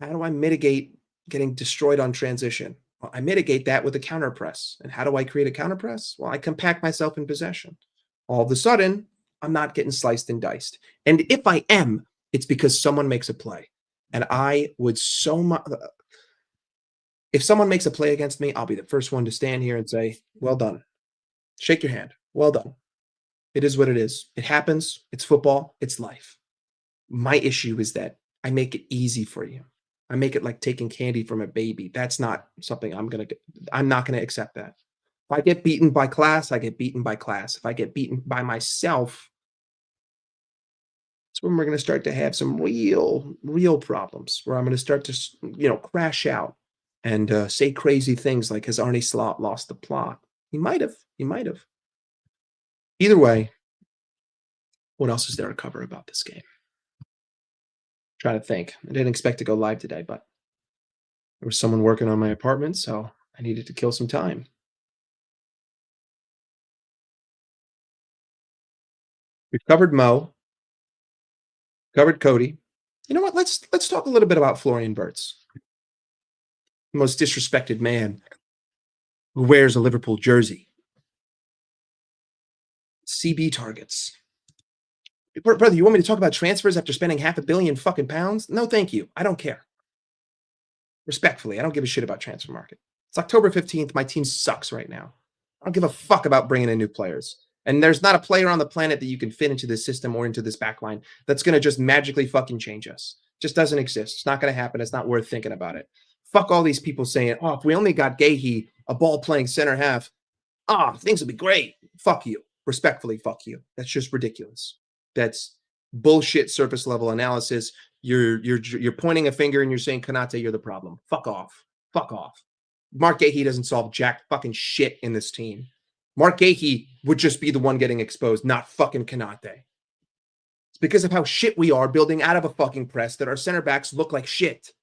how do I mitigate getting destroyed on transition? Well, I mitigate that with a counter press. And how do I create a counter press? Well, I compact myself in possession. All of a sudden, I'm not getting sliced and diced. And if I am, It's because someone makes a play. And I would so much if someone makes a play against me, I'll be the first one to stand here and say, "Well done." Shake your hand. Well done. It is what it is. It happens. It's football. It's life. My issue is that I make it easy for you. I make it like taking candy from a baby. That's not something I'm not gonna accept that. If I get beaten by class, I get beaten by class. If I get beaten by myself, that's when we're gonna start to have some real problems where I'm gonna start to, crash out and say crazy things like, "Has Arnie Slot lost the plot?" He might have. He might have. Either way, what else is there to cover about this game? Trying to think. I didn't expect to go live today, but there was someone working on my apartment, so I needed to kill some time. We've covered Mo, covered Cody. You know what? Let's talk a little bit about Florian Wirtz, the most disrespected man who wears a Liverpool jersey. CB targets. Brother, you want me to talk about transfers after spending half a billion fucking pounds? No, thank you. I don't care. Respectfully, I don't give a shit about transfer market. It's October 15th. My team sucks right now. I don't give a fuck about bringing in new players. And there's not a player on the planet that you can fit into this system or into this backline that's going to just magically fucking change us. Just doesn't exist. It's not going to happen. It's not worth thinking about it. Fuck all these people saying, oh, if we only got Gahey, a ball playing center half, things would be great. Fuck you. Respectfully, fuck you. That's just ridiculous. That's bullshit surface level analysis. You're pointing a finger and you're saying, Kanate, you're the problem. Fuck off. Fuck off. Mark Gahey doesn't solve jack fucking shit in this team. Mark Gahey would just be the one getting exposed, not fucking Kanate. It's because of how shit we are building out of a fucking press that our center backs look like shit.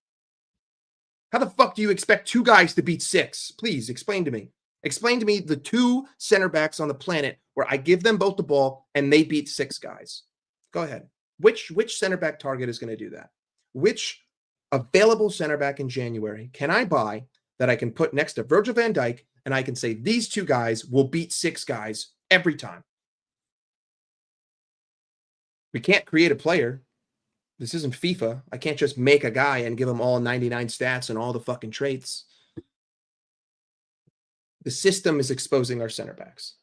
How the fuck do you expect two guys to beat six? Please explain to me. Explain to me the two center backs on the planet where I give them both the ball and they beat six guys. Go ahead. Which center back target is going to do that? Which available center back in January can I buy that I can put next to Virgil van Dijk and I can say these two guys will beat six guys every time? We can't create a player. This isn't FIFA. I can't just make a guy and give him all 99 stats and all the fucking traits. The system is exposing our center backs.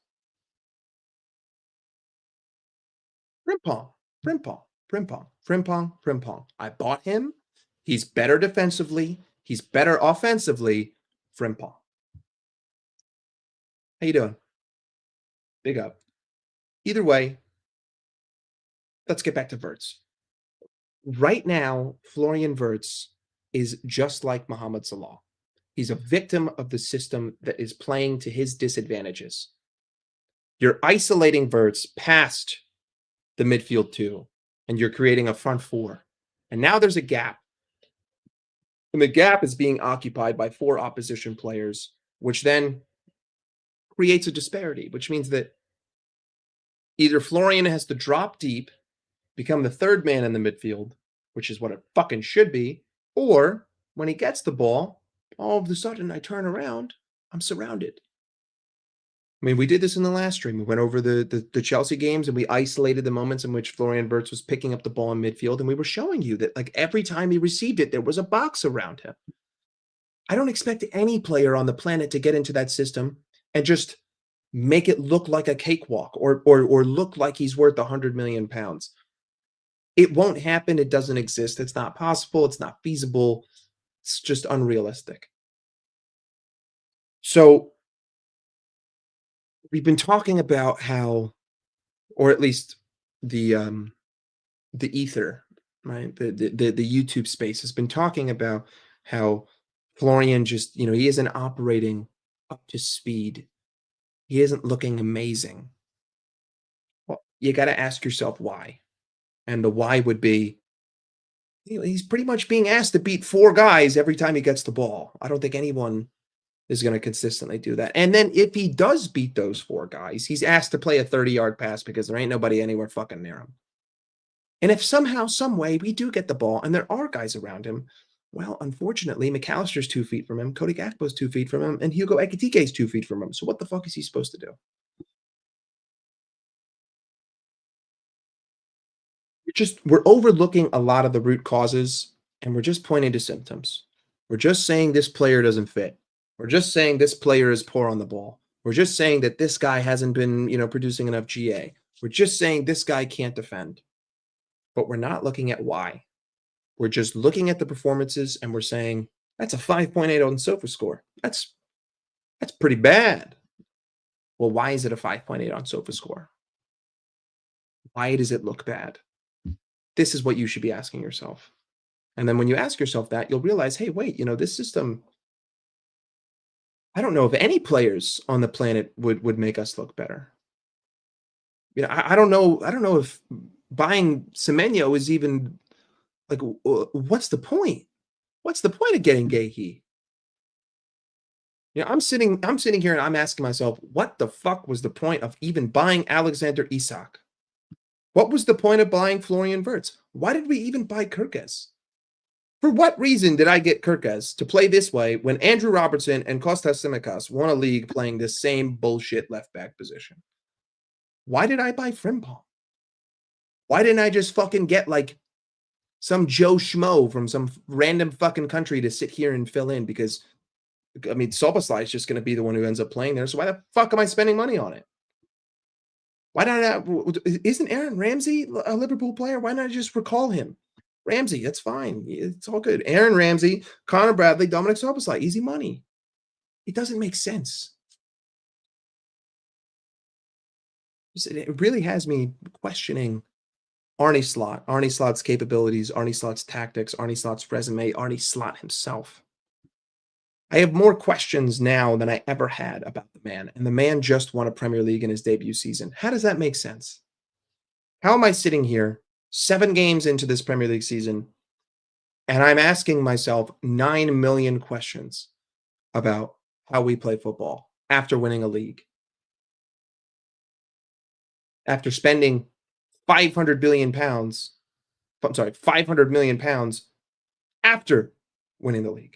Frimpong, Frimpong, Frimpong, Frimpong, Frimpong. I bought him. He's better defensively. He's better offensively. Frimpong. How you doing? Big up. Either way, let's get back to Wirtz. Right now, Florian Wirtz is just like Mohamed Salah. He's a victim of the system that is playing to his disadvantages. You're isolating Wirtz past the midfield two, and you're creating a front four. And now there's a gap. And the gap is being occupied by four opposition players, which then creates a disparity, which means that either Florian has to drop deep, become the third man in the midfield, which is what it fucking should be, or when he gets the ball, all of a sudden I turn around, I'm surrounded. I mean, we did this in the last stream. We went over the Chelsea games and we isolated the moments in which Florian Wirtz was picking up the ball in midfield, and we were showing you that like every time he received it, there was a box around him. I don't expect any player on the planet to get into that system and just make it look like a cakewalk or look like he's worth 100 million pounds. It won't happen. It doesn't exist. It's not possible. It's not feasible. It's just unrealistic. So we've been talking about how, or at least the ether, right? The YouTube space has been talking about how Florian just, he isn't operating up to speed. He isn't looking amazing. Well, you got to ask yourself why. And the why would be, he's pretty much being asked to beat four guys every time he gets the ball. I don't think anyone is going to consistently do that. And then if he does beat those four guys, he's asked to play a 30-yard pass because there ain't nobody anywhere fucking near him. And if somehow, some way we do get the ball and there are guys around him, well, unfortunately, McAllister's 2 feet from him, Cody Gakpo's 2 feet from him, and Hugo Ekitike's 2 feet from him. So what the fuck is he supposed to do? we're overlooking a lot of the root causes, and we're just pointing to symptoms. We're just saying this player doesn't fit. We're just saying this player is poor on the ball. We're just saying that this guy hasn't been, producing enough GA. We're just saying this guy can't defend. But we're not looking at why. We're just looking at the performances and we're saying that's a 5.8 on SOFA score. That's pretty bad. Well, why is it a 5.8 on SOFA score? Why does it look bad? This is what you should be asking yourself. And then when you ask yourself that, you'll realize, hey, wait, this system, I don't know if any players on the planet would make us look better. I don't know if buying Semenyo is even like, what's the point? What's the point of getting Gahey? I'm sitting here and I'm asking myself, what the fuck was the point of even buying Alexander Isak? What was the point of buying Florian Wirtz? Why did we even buy Kirkes? For what reason did I get Kirkes to play this way when Andrew Robertson and Kostas Tsimikas won a league playing this same bullshit left back position? Why did I buy Frimpong? Why didn't I just fucking get like some Joe Schmo from some random fucking country to sit here and fill in? Because, I mean, Soboslai is just going to be the one who ends up playing there. So why the fuck am I spending money on it? Why not? Isn't Aaron Ramsey a Liverpool player? Why not just recall him? Ramsey, that's fine. It's all good. Aaron Ramsey, Connor Bradley, Dominic Soboslai, easy money. It doesn't make sense. It really has me questioning Arne Slot's capabilities, Arne Slot's tactics, Arne Slot's resume, Arne Slot himself. I have more questions now than I ever had about the man, and the man just won a Premier League in his debut season. How does that make sense? How am I sitting here 7 games into this Premier League season, and I'm asking myself 9 million questions about how we play football after winning a league? After spending 500 billion pounds, I'm sorry, 500 million pounds after winning the league.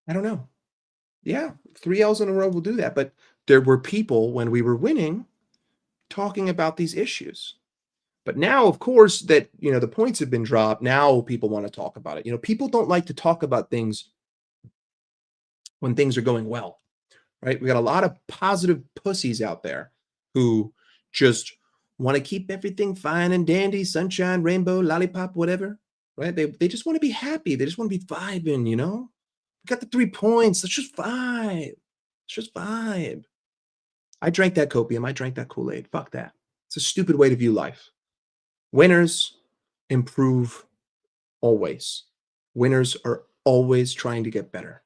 I don't know. Yeah, 3 L's in a row will do that. But there were people when we were winning talking about these issues. But now, of course, that the points have been dropped, now people want to talk about it. People don't like to talk about things when things are going well, right? We got a lot of positive pussies out there who just want to keep everything fine and dandy, sunshine, rainbow, lollipop, whatever, right? They just want to be happy. They just want to be vibing, We got the 3 points. Let's just vibe. Let's just vibe. I drank that copium. I drank that Kool-Aid. Fuck that. It's a stupid way to view life. Winners improve always. Winners are always trying to get better.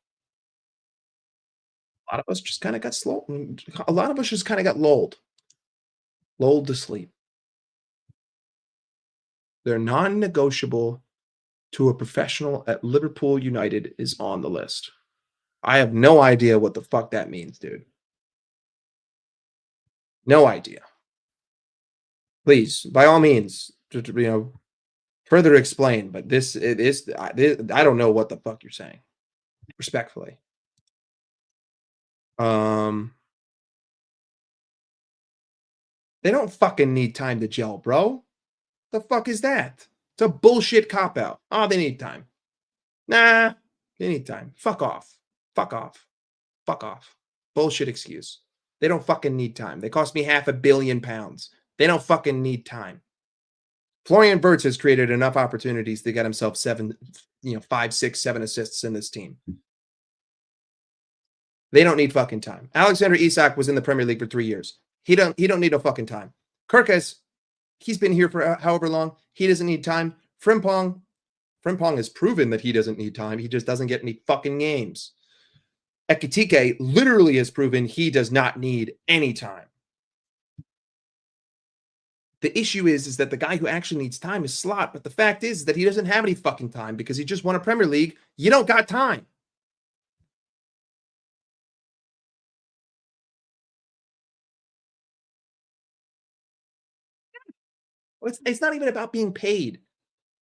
A lot of us just kind of got slow. A lot of us just kind of got lulled to sleep. They're non-negotiable to a professional at Liverpool United is on the list. I have no idea what the fuck that means, dude. No idea. Please, by all means, further explain. But I don't know what the fuck you're saying. Respectfully. They don't fucking need time to gel, bro. The fuck is that? It's a bullshit cop-out. Oh, they need time. Nah, they need time. Fuck off. Fuck off. Fuck off. Bullshit excuse. They don't fucking need time. They cost me £500 million. They don't fucking need time. Florian Wirtz has created enough opportunities to get himself 5, 6, 7 assists in this team. They don't need fucking time. Alexander Isak was in the Premier League for 3 years. He don't need no fucking time. Kirkes, he's been here for however long. He doesn't need time. Frimpong has proven that he doesn't need time. He just doesn't get any fucking games. Ekitike literally has proven he does not need any time. The issue is that the guy who actually needs time is Slot, but the fact is that he doesn't have any fucking time because he just won a Premier League. You don't got time. Well, it's not even about being paid.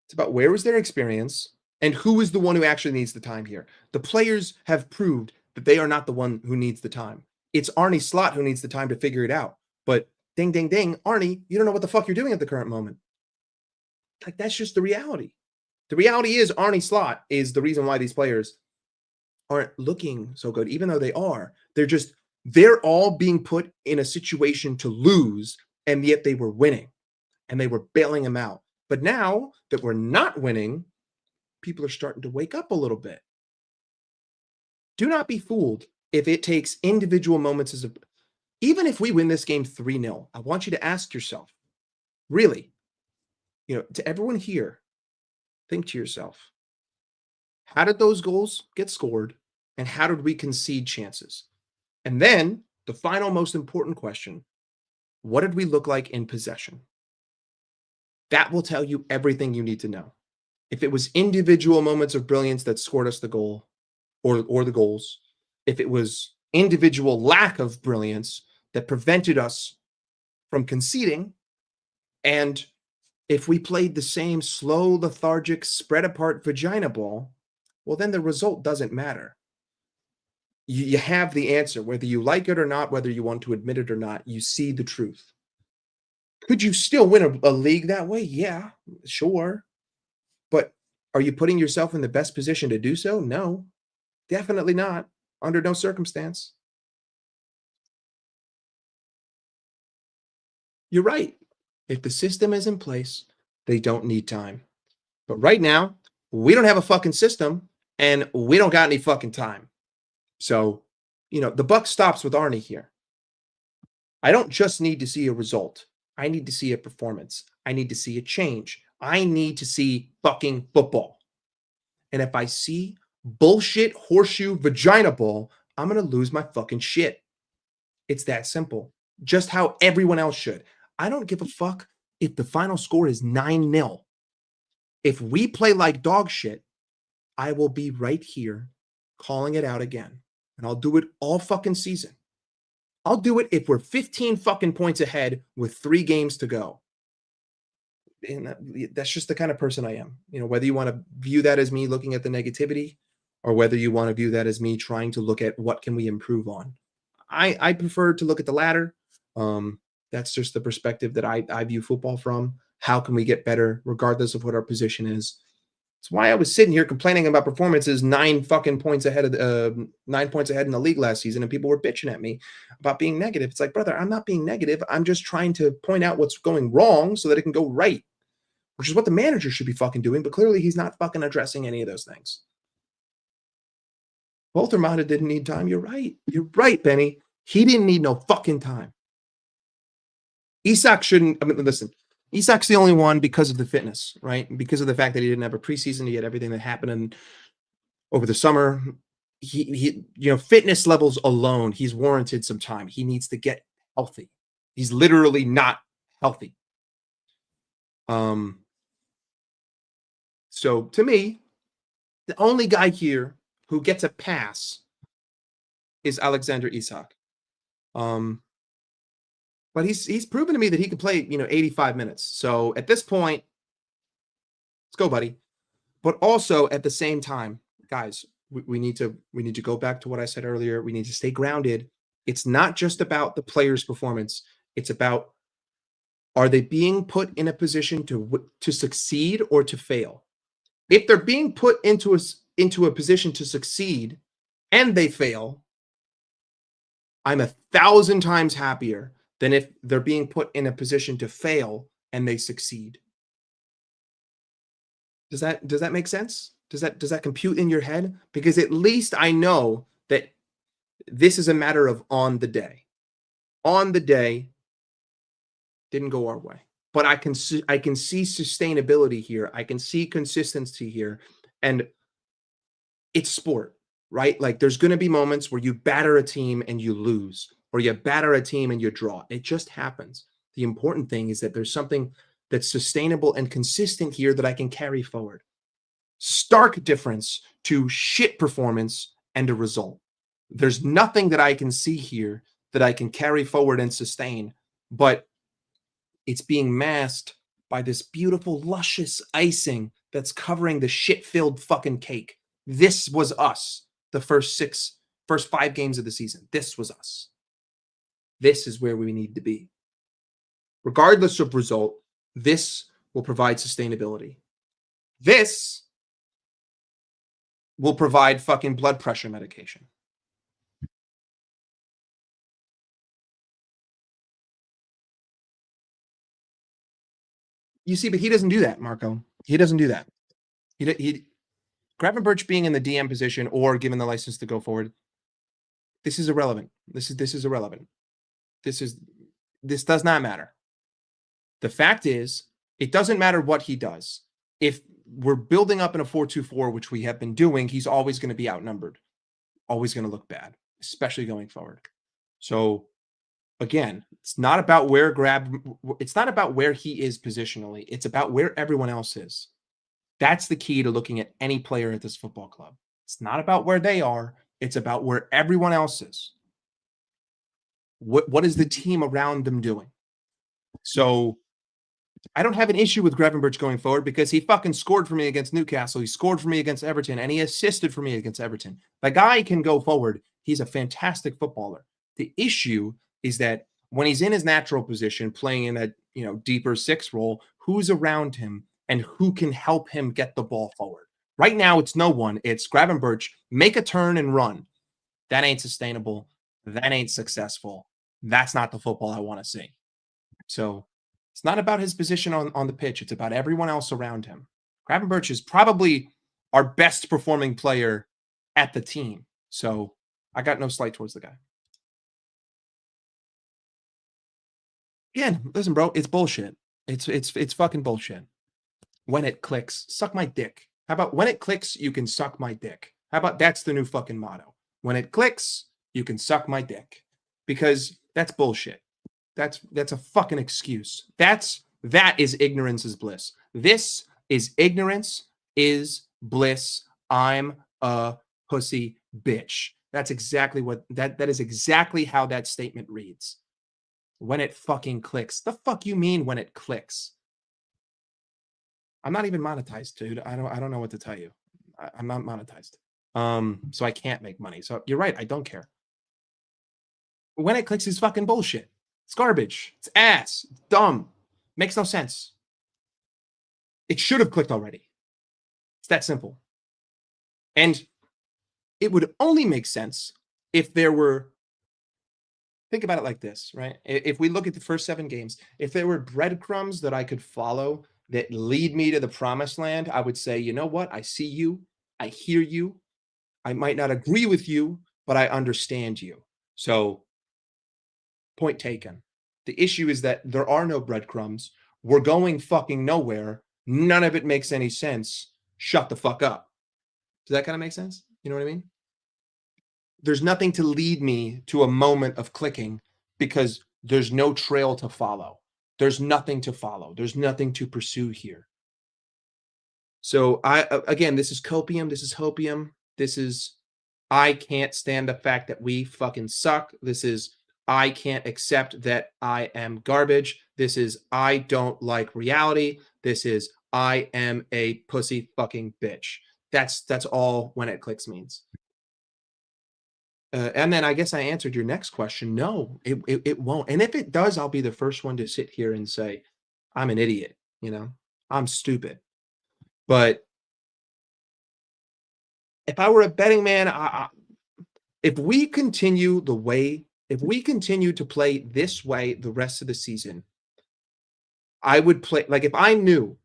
It's about where was their experience and who is the one who actually needs the time here. The players have proved that they are not the one who needs the time. It's Arne Slot who needs the time to figure it out. But Ding, ding, ding. Arnie, you don't know what the fuck you're doing at the current moment. Like, that's just the reality. The reality is Arnie Slot is the reason why these players aren't looking so good, even though they are. They're all being put in a situation to lose, and yet they were winning and they were bailing them out. But now that we're not winning, people are starting to wake up a little bit. Do not be fooled if it takes individual moments even if we win this game 3-0, I want you to ask yourself, really, to everyone here, think to yourself, how did those goals get scored and how did we concede chances? And then the final most important question, what did we look like in possession? That will tell you everything you need to know. If it was individual moments of brilliance that scored us the goal or the goals, if it was individual lack of brilliance that prevented us from conceding, and if we played the same slow, lethargic, spread apart vagina ball, well, then the result doesn't matter. You have the answer, whether you like it or not, whether you want to admit it or not, you see the truth. Could you still win a league that way? Yeah, sure. But are you putting yourself in the best position to do so? No, definitely not. Under no circumstance. You're right. If the system is in place, they don't need time. But right now, we don't have a fucking system and we don't got any fucking time. So, the buck stops with Arnie here. I don't just need to see a result. I need to see a performance. I need to see a change. I need to see fucking football. And if I see bullshit horseshoe vagina ball, I'm going to lose my fucking shit. It's that simple. Just how everyone else should. I don't give a fuck if the final score is 9-0. If we play like dog shit, I will be right here calling it out again. And I'll do it all fucking season. I'll do it if we're 15 fucking points ahead with 3 games to go. And that's just the kind of person I am. Whether you want to view that as me looking at the negativity or whether you want to view that as me trying to look at what can we improve on. I prefer to look at the latter. That's just the perspective that I view football from. How can we get better regardless of what our position is? It's why I was sitting here complaining about performances 9 points ahead in the league last season, and people were bitching at me about being negative. It's like, brother, I'm not being negative. I'm just trying to point out what's going wrong so that it can go right, which is what the manager should be fucking doing. But clearly, he's not fucking addressing any of those things. Walter Mata didn't need time. You're right. You're right, Benny. He didn't need no fucking time. Isak shouldn't. I mean, listen. Isak's the only one because of the fitness, right? Because of the fact that he didn't have a preseason, he had everything that happened over the summer. He fitness levels alone, he's warranted some time. He needs to get healthy. He's literally not healthy. So to me, the only guy here who gets a pass is Alexander Isak. But he's proven to me that he can play, 85 minutes. So at this point, let's go, buddy. But also at the same time, guys, we need to go back to what I said earlier. We need to stay grounded. It's not just about the player's performance. It's about, are they being put in a position to succeed or to fail? If they're being put into a position to succeed and they fail, I'm 1,000 times happier than if they're being put in a position to fail and they succeed. Does that make sense? Does that compute in your head? Because at least I know that this is a matter of on the day. On the day, didn't go our way. But I can see sustainability here. I can see consistency here. And it's sport, right? Like, there's going to be moments where you batter a team and you lose, or you batter a team and you draw. It just happens. The important thing is that there's something that's sustainable and consistent here that I can carry forward. Stark difference to shit performance and a result. There's nothing that I can see here that I can carry forward and sustain, but it's being masked by this beautiful, luscious icing that's covering the shit-filled fucking cake. This was us the first 5 games of the season. This was us. This is where we need to be. Regardless of result, this will provide sustainability. This will provide fucking blood pressure medication. You see, but he doesn't do that, Marco. He doesn't do that. He Gravenberch being in the DM position or given the license to go forward, this is irrelevant. This is irrelevant. This does not matter. The fact is, it doesn't matter what he does. If we're building up in a 4-2-4, which we have been doing, he's always going to be outnumbered. Always going to look bad, especially going forward. So again, it's not about where he is positionally. It's about where everyone else is. That's the key to looking at any player at this football club. It's not about where they are. It's about where everyone else is. What is the team around them doing? So I don't have an issue with Gravenberch going forward because he fucking scored for me against Newcastle. He scored for me against Everton, and he assisted for me against Everton. The guy can go forward. He's a fantastic footballer. The issue is that when he's in his natural position, playing in a deeper 6 role, who's around him and who can help him get the ball forward? Right now, it's no one. It's Gravenberch, make a turn and run. That ain't sustainable. That ain't successful. That's not the football I want to see. So it's not about his position on the pitch. It's about everyone else around him. Gravenberch is probably our best performing player at the team. So I got no slight towards the guy. Again, listen, bro, it's bullshit. It's fucking bullshit. When it clicks, suck my dick. How about when it clicks, you can suck my dick? How about that's the new fucking motto? When it clicks, you can suck my dick. Because that's bullshit. That's a fucking excuse. That is ignorance is bliss. This is ignorance is bliss. I'm a pussy bitch. That's exactly what that is exactly how that statement reads. When it fucking clicks. The fuck you mean when it clicks? I'm not even monetized, dude. I don't know what to tell you. I'm not monetized. So I can't make money. So you're right, I don't care. When it clicks is fucking bullshit. It's garbage. It's ass. It's dumb. Makes no sense. It should have clicked already. It's that simple. And it would only make sense if there were, think about it like this, right? If we look at the first 7 games, if there were breadcrumbs that I could follow that lead me to the promised land, I would say, you know what? I see you. I hear you. I might not agree with you, but I understand you. So point taken. The issue is that there are no breadcrumbs. We're going fucking nowhere. None of it makes any sense. Shut the fuck up. Does that kind of make sense? You know what I mean? There's nothing to lead me to a moment of clicking because there's no trail to follow. There's nothing to follow. There's nothing to pursue here. So again, this is copium. This is hopium. This is, I can't stand the fact that we fucking suck. This is, I can't accept that I am garbage. This is, I don't like reality. This is, I am a pussy fucking bitch. That's all when it clicks means. And then I guess I answered your next question. No, it won't. And if it does, I'll be the first one to sit here and say, I'm an idiot. I'm stupid. But if I were a betting man, if we continue to play this way the rest of the season, I would play, like if I knew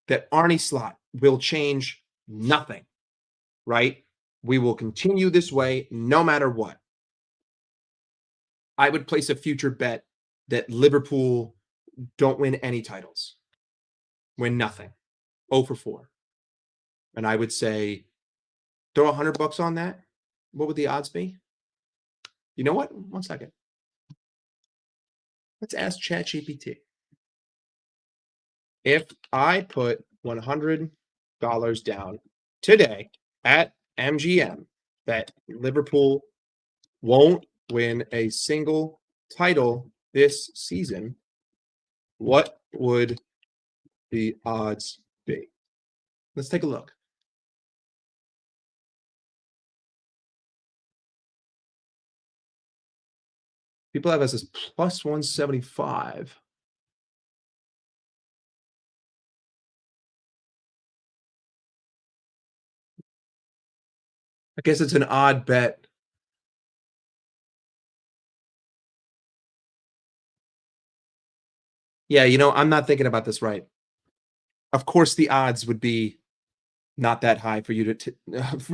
that Arnie Slot will change nothing, right? We will continue this way no matter what. I would place a future bet that Liverpool don't win any titles, win nothing, 0 for 4. And I would say, throw $100 on that. What would the odds be? You know what? 1 second. Let's ask ChatGPT. If I put $100 down today at MGM that Liverpool won't win a single title this season, what would the odds be? Let's take a look. People have us as plus 175. I guess it's an odd bet. Yeah, I'm not thinking about this right. Of course, the odds would be not that high for you to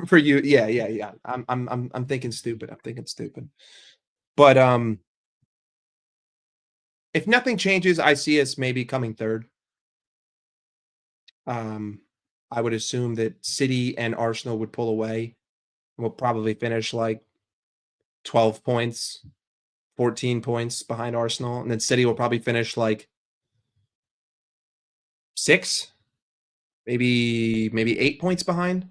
for you. Yeah, yeah, yeah. I'm thinking stupid. I'm thinking stupid. But if nothing changes, I see us maybe coming third. Um, I would assume that City and Arsenal would pull away. We'll probably finish like 12 points, 14 points behind Arsenal, and then City will probably finish like 6, maybe 8 points behind.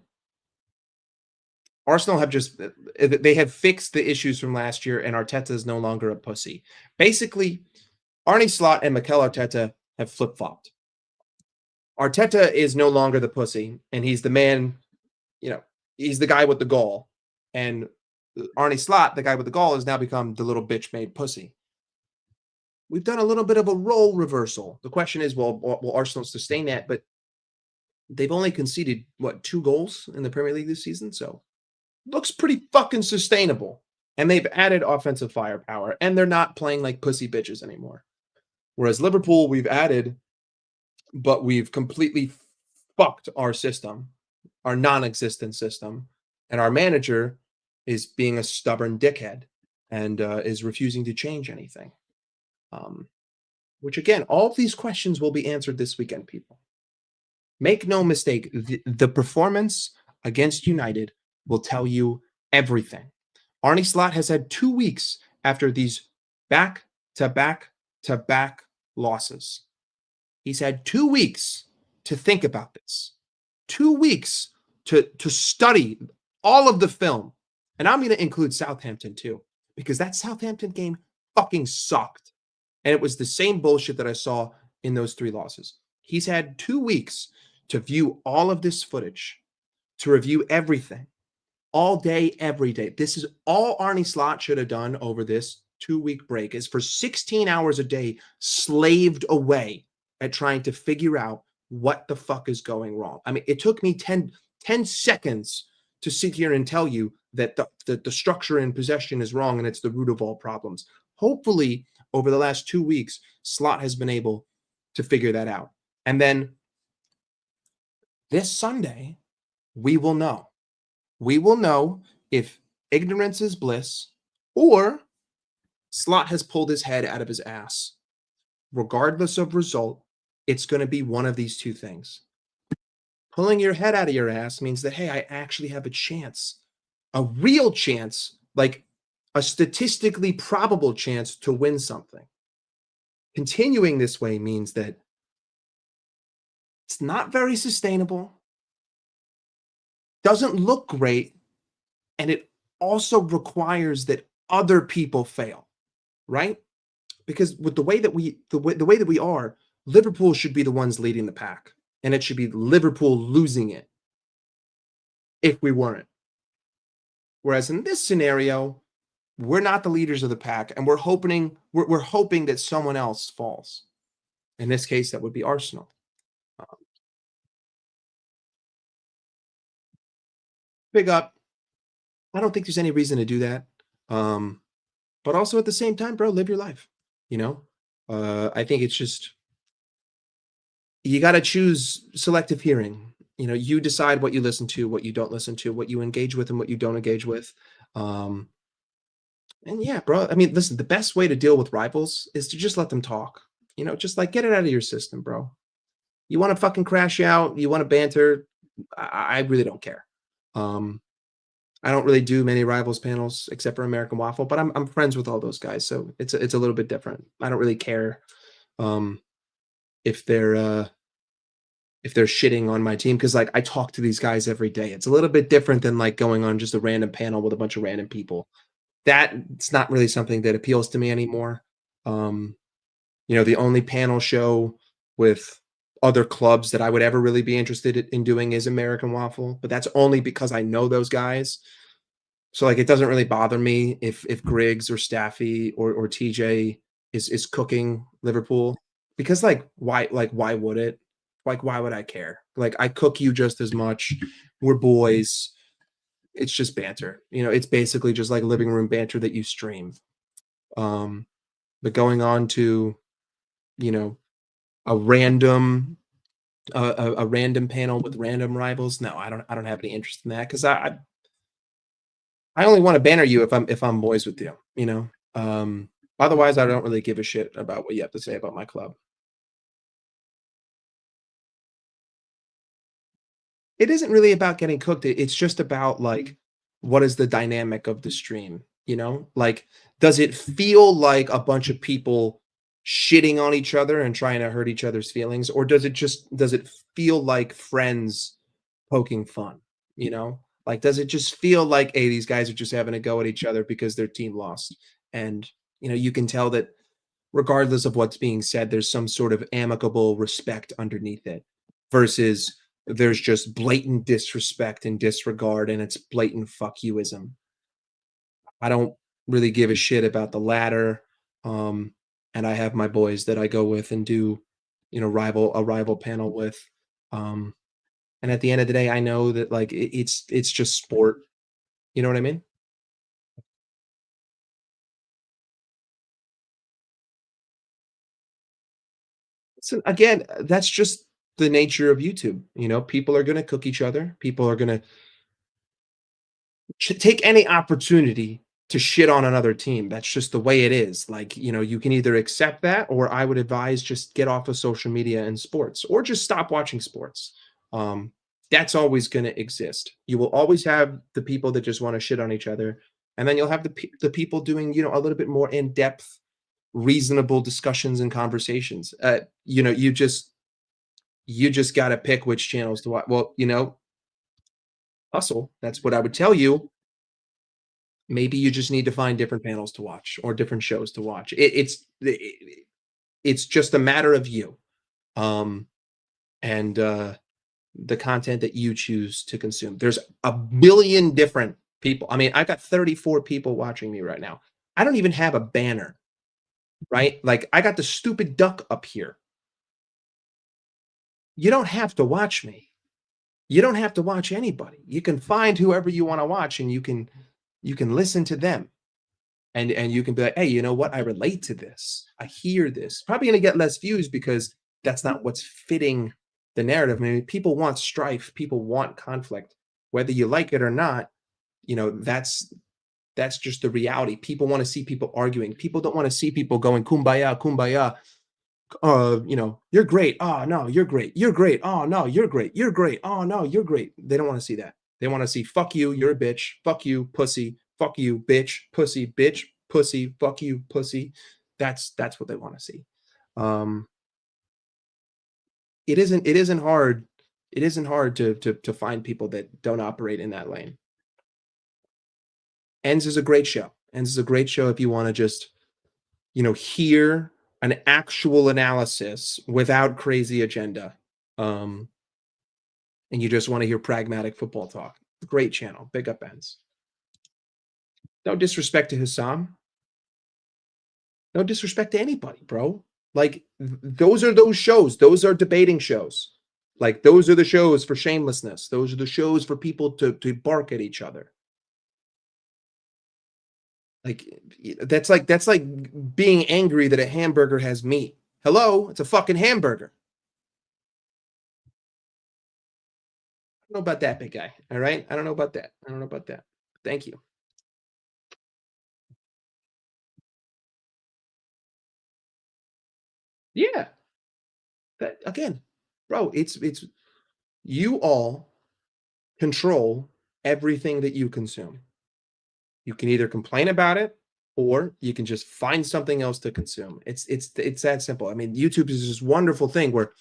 Arsenal have just they have fixed the issues from last year, and Arteta is no longer a pussy. Basically, Arnie Slot and Mikel Arteta have flip flopped. Arteta is no longer the pussy, and he's the man. You know, he's the guy with the goal, and Arnie Slot, the guy with the goal, has now become the little bitch made pussy. We've done a little bit of a role reversal. The question is, will Arsenal sustain that? But they've only conceded what 2 goals in the Premier League this season, so looks pretty fucking sustainable. And they've added offensive firepower, and they're not playing like pussy bitches anymore. Whereas Liverpool, we've added, but we've completely fucked our system, our non-existent system, and our manager is being a stubborn dickhead and is refusing to change anything. Um, which again, all of these questions will be answered this weekend, people. Make no mistake, the performance against United will tell you everything. Arnie Slot has had 2 weeks after these back to back to back losses. He's had 2 weeks to think about this, 2 weeks to study all of the film. And I'm going to include Southampton too, because that Southampton game fucking sucked. And it was the same bullshit that I saw in those 3 losses. He's had 2 weeks to view all of this footage, to review everything, all day, every day. This is all Arnie Slot should have done over this 2-week break, is for 16 hours a day slaved away at trying to figure out what the fuck is going wrong. I mean, it took me 10 seconds to sit here and tell you that the structure and possession is wrong and it's the root of all problems. Hopefully, over the last 2 weeks, Slot has been able to figure that out. And then this Sunday, we will know. We will know if ignorance is bliss or Slot has pulled his head out of his ass. Regardless of result, it's going to be one of these two things. Pulling your head out of your ass means that, hey, I actually have a chance, a real chance, like a statistically probable chance to win something. Continuing this way means that it's not very sustainable, doesn't look great, and it also requires that other people fail, right? Because with the way that we are, Liverpool should be the ones leading the pack, and it should be Liverpool losing it if we weren't. Whereas in this scenario, we're not the leaders of the pack, and we're hoping that someone else falls. In this case, that would be Arsenal. Big up. I don't think there's any reason to do that. But also at the same time, bro, live your life. You know, I think it's just you got to choose selective hearing. You decide what you listen to, what you don't listen to, what you engage with, and what you don't engage with. Um, and yeah, bro. I mean, listen, the best way to deal with rivals is to just let them talk. Just like get it out of your system, bro. You want to fucking crash out, you want to banter. I really don't care. Um, I don't really do many rivals panels except for American Waffle, but I'm friends with all those guys, so it's a little bit different. I don't really care um, if they're shitting on my team because like I talk to these guys every day. It's a little bit different than like going on just a random panel with a bunch of random people. That's not really something that appeals to me anymore. Um, the only panel show with other clubs that I would ever really be interested in doing is American Waffle, but that's only because I know those guys. So like it doesn't really bother me if Griggs or Staffy or TJ is cooking Liverpool because why would it? Like why would I care? Like I cook you just as much. We're boys. It's just banter. It's basically just like living room banter that you stream. Um, but going on to, you know, a random a random panel with random rivals, no, I don't have any interest in that because I only want to banter you if I'm boys with you, you know. Otherwise, I don't really give a shit about what you have to say about my club. It isn't really about getting cooked. It's just about like what is the dynamic of the stream, you know? Like, does it feel like a bunch of people shitting on each other and trying to hurt each other's feelings, or does it feel like friends poking fun, you know? Like, does it just feel like, hey, these guys are just having a go at each other because their team lost? And you can tell that regardless of what's being said, there's some sort of amicable respect underneath it versus there's just blatant disrespect and disregard and it's blatant fuck youism. I don't really give a shit about the latter. Um, and I have my boys that I go with and do, rival panel with. Um, and at the end of the day, I know that like it's just sport. You know what I mean? So again, that's just the nature of YouTube. People are gonna cook each other. People are gonna take any opportunity to shit on another team. That's just the way it is. Like, you can either accept that or I would advise just get off of social media and sports or just stop watching sports. Um, that's always going to exist. You will always have the people that just want to shit on each other. And then you'll have the people doing, a little bit more in depth, reasonable discussions and conversations. You just got to pick which channels to watch. Well, hustle. That's what I would tell you. Maybe you just need to find different panels to watch or different shows to watch. It's just a matter of you, um, and, the content that you choose to consume. There's a billion different people. I mean, I got 34 people watching me right now. I don't even have a banner, right? Like, I got the stupid duck up here. You don't have to watch me. You don't have to watch anybody. You can find whoever you wanna watch, and you can listen to them. And you can be like, "Hey, you know what? I relate to this. I hear this." Probably gonna get less views because that's not what's fitting the narrative. I mean, people want strife, people want conflict. Whether you like it or not, that's just the reality. People wanna see people arguing. People don't wanna see people going, "Kumbaya, kumbaya." "You're great. Oh, no, you're great. You're great. Oh, no, you're great. You're great. Oh, no, you're great." They don't wanna see that. They wanna see, "Fuck you, you're a bitch. Fuck you, pussy. Fuck you, bitch, pussy, fuck you, pussy." That's what they wanna see. Um, it isn't hard to find people that don't operate in that lane. Ends is a great show. Ends is a great show if you wanna just, hear an actual analysis without crazy agenda. Um, and you just want to hear pragmatic football talk. Great channel. Big up ends. No disrespect to Hussam. No disrespect to anybody, bro. Like those are those shows. Those are debating shows. Like those are the shows for shamelessness. Those are the shows for people to bark at each other. Like that's like being angry that a hamburger has meat. Hello, it's a fucking hamburger. I don't know about that, big guy. All right, I don't know about that. I don't know about that. Thank you. Yeah, that again, bro. It's you all control everything that you consume. You can either complain about it or you can just find something else to consume. It's that simple. I mean, YouTube is this wonderful thing where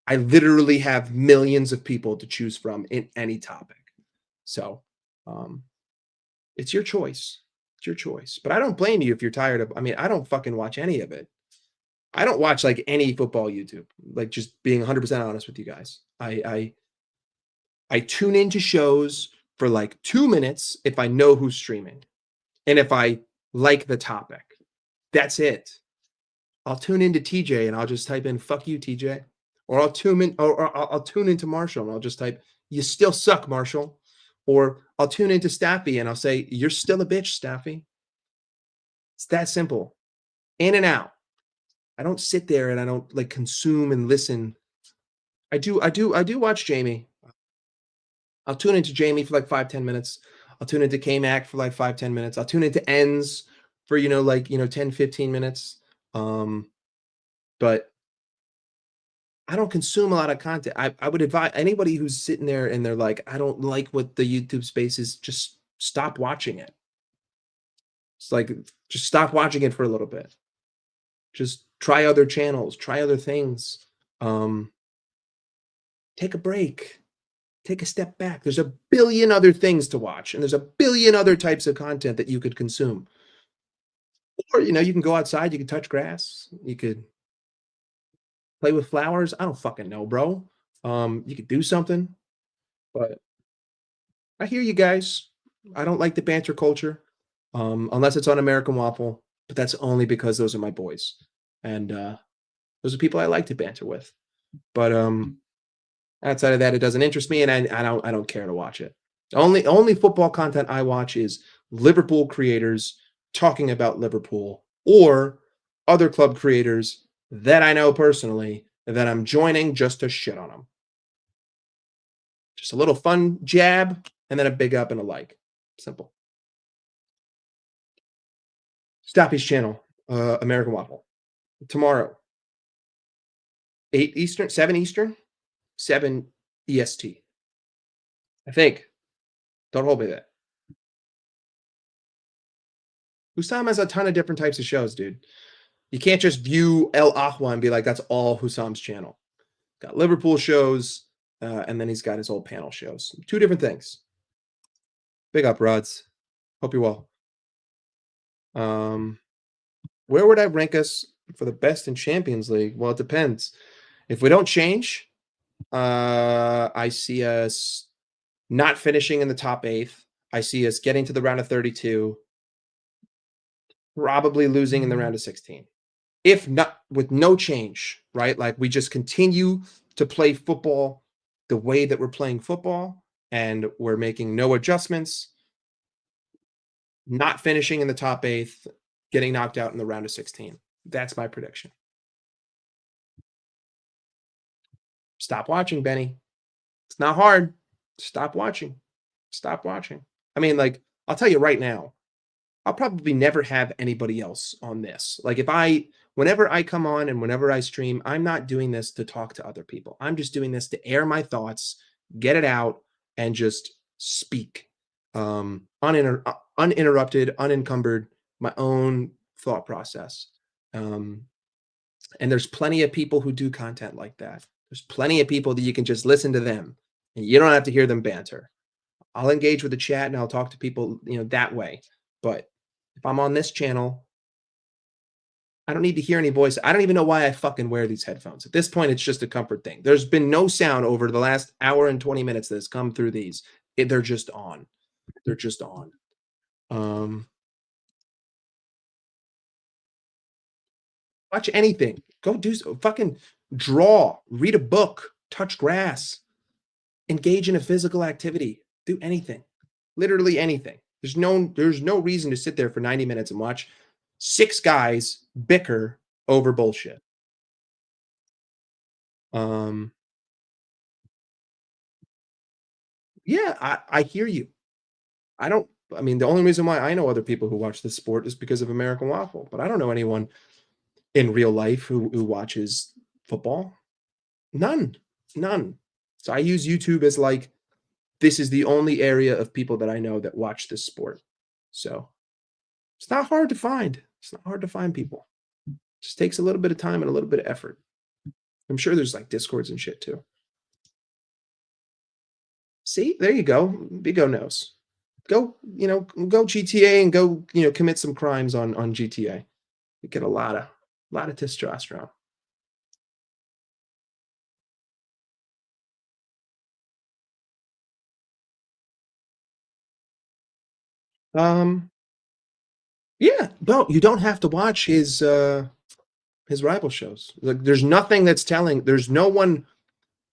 I literally have millions of people to choose from in any topic. So, um, it's your choice. It's your choice. But I don't blame you if you're tired of. I mean, I don't fucking watch any of it. I don't watch like any football YouTube. Like just being 100% honest with you guys. I tune into shows for like 2 minutes if I know who's streaming and if I like the topic. That's it. I'll tune into TJ and I'll just type in "fuck you, TJ," or I'll tune into Marshall and I'll just type "you still suck, Marshall," Or I'll tune into Staffy and I'll say, "You're still a bitch, Staffy." It's that simple. In and out. I don't sit there and I don't like consume and listen. I do watch Jamie. I'll tune into Jamie for like 5, 10 minutes. I'll tune into K-Mac for like 5, 10 minutes. I'll tune into Ends for, 10, 15 minutes. But I don't consume a lot of content. I would advise anybody who's sitting there and they're like, I don't like what the YouTube space is, just stop watching it. It's like, just stop watching it for a little bit. Just try other channels, try other things. Take a break, take a step back. There's a billion other things to watch, and there's a billion other types of content that you could consume. Or, you can go outside, you can touch grass, you could play with flowers. I don't fucking know, bro. You could do something, but I hear you guys. I don't like the banter culture, unless it's on American Waffle, but that's only because those are my boys, and those are people I like to banter with. But outside of that, it doesn't interest me, and I don't care to watch it. Only football content I watch is Liverpool creators talking about Liverpool or other club creators that I know personally that I'm joining just to shit on them. Just a little fun jab and then a big up and a like. Simple. Stappy's channel, American Waffle. Tomorrow, 8 Eastern, 7 Eastern, 7 EST. I think. Don't hold me to that. Hussam has a ton of different types of shows, dude. You can't just view El Ahwa and be like, that's all Hussam's channel. Got Liverpool shows, and then he's got his whole panel shows. 2 different things. Big up, Rods. Hope you're well. Where would I rank us for the best in Champions League? Well, it depends. If we don't change, I see us not finishing in the top 8th. I see us getting to the round of 32, probably losing in the round of 16. If not, with no change, right? Like we just continue to play football the way that we're playing football and we're making no adjustments, not finishing in the top 8th, getting knocked out in the round of 16. That's my prediction. Stop watching, Benny. It's not hard. Stop watching. Stop watching. I mean, like, I'll tell you right now, I'll probably never have anybody else on this. Like whenever I come on and whenever I stream, I'm not doing this to talk to other people. I'm just doing this to air my thoughts, get it out, and just speak. Uninterrupted, unencumbered, my own thought process. And there's plenty of people who do content like that. There's plenty of people that you can just listen to them and you don't have to hear them banter. I'll engage with the chat and I'll talk to people, that way. But if I'm on this channel, I don't need to hear any voice. I don't even know why I fucking wear these headphones. At this point, it's just a comfort thing. There's been no sound over the last hour and 20 minutes that has come through these. They're just on. They're just on. Watch anything. Go do fucking draw, read a book, touch grass, engage in a physical activity, do anything. Literally anything. There's no reason to sit there for 90 minutes and watch 6 guys bicker over bullshit. Yeah, I hear you. The only reason why I know other people who watch this sport is because of American Waffle, but I don't know anyone in real life who watches football. None. So I use YouTube as like, this is the only area of people that I know that watch this sport. So it's not hard to find. It's not hard to find people. It just takes a little bit of time and a little bit of effort. I'm sure there's like Discords and shit too. See, there you go. Bigo knows. Go GTA and go, commit some crimes on GTA. You get a lot of testosterone. Yeah, no, you don't have to watch his rival shows. Like, there's nothing that's telling. There's no one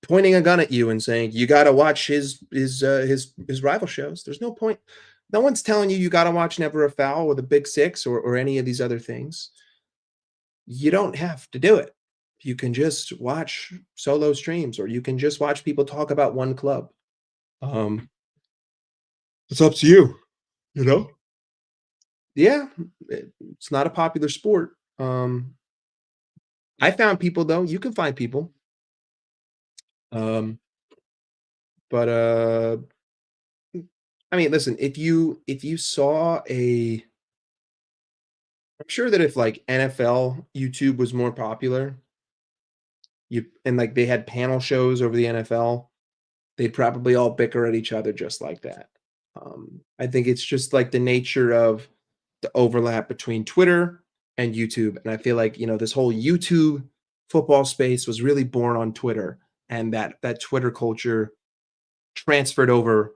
pointing a gun at you and saying, "You gotta watch his rival shows." There's no point. No one's telling you gotta watch Never a Foul or The Big Six or any of these other things. You don't have to do it. You can just watch solo streams, or you can just watch people talk about one club. Um, it's up to you, you know? Yeah, it's not a popular sport. I found people though. You can find people. Um, but I mean, listen, if you saw a I'm sure that if like NFL YouTube was more popular, you and like they had panel shows over the NFL, they'd probably all bicker at each other just like that. I think it's just like the nature of the overlap between Twitter and YouTube. And I feel like, this whole YouTube football space was really born on Twitter, and that Twitter culture transferred over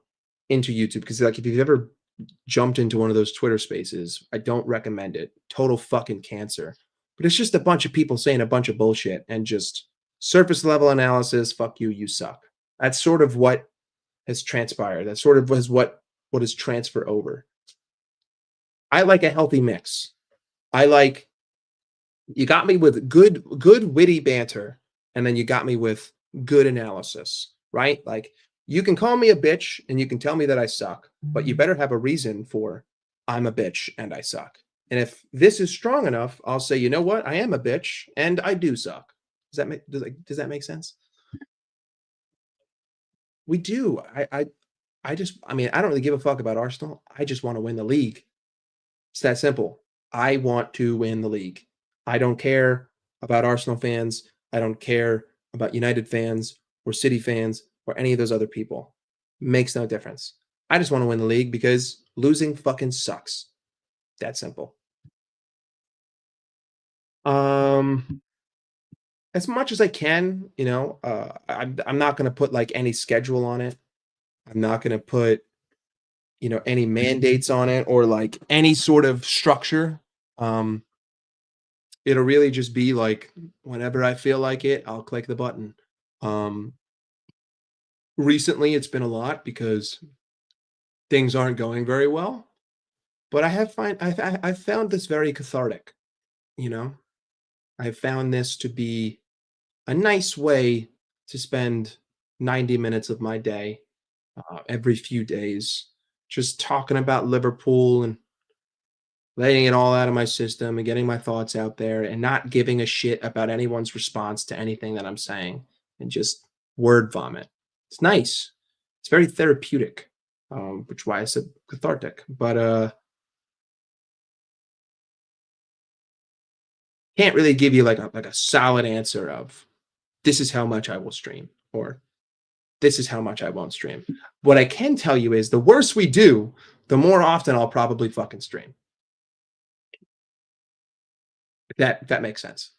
into YouTube. Because like if you've ever jumped into one of those Twitter spaces, I don't recommend it. Total fucking cancer. But it's just a bunch of people saying a bunch of bullshit and just surface level analysis, fuck you, you suck. That's sort of what has transpired. That sort of was what is transfer over. I like a healthy mix. I like you got me with good witty banter, and then you got me with good analysis, right? Like you can call me a bitch and you can tell me that I suck, but you better have a reason for I'm a bitch and I suck. And if this is strong enough, I'll say, you know what? I am a bitch and I do suck. Does that make sense? We do. I mean, I don't really give a fuck about Arsenal. I just want to win the league. It's that simple. I want to win the league. I don't care about Arsenal fans. I don't care about United fans or City fans or any of those other people. Makes no difference. I just want to win the league because losing fucking sucks. That simple. Um, as much as I can, I'm not going to put like any schedule on it. I'm not going to put any mandates on it or like any sort of structure. Um, it'll really just be like whenever I feel like it, I'll click the button. Um, recently, it's been a lot because things aren't going very well, but I've found this very cathartic. You know, I've found this to be a nice way to spend 90 minutes of my day every few days, just talking about Liverpool and letting it all out of my system and getting my thoughts out there and not giving a shit about anyone's response to anything that I'm saying and just word vomit. It's nice. It's very therapeutic, which is why I said cathartic. But can't really give you like a solid answer of this is how much I will stream or this is how much I won't stream. What I can tell you is the worse we do, the more often I'll probably fucking stream. If that makes sense.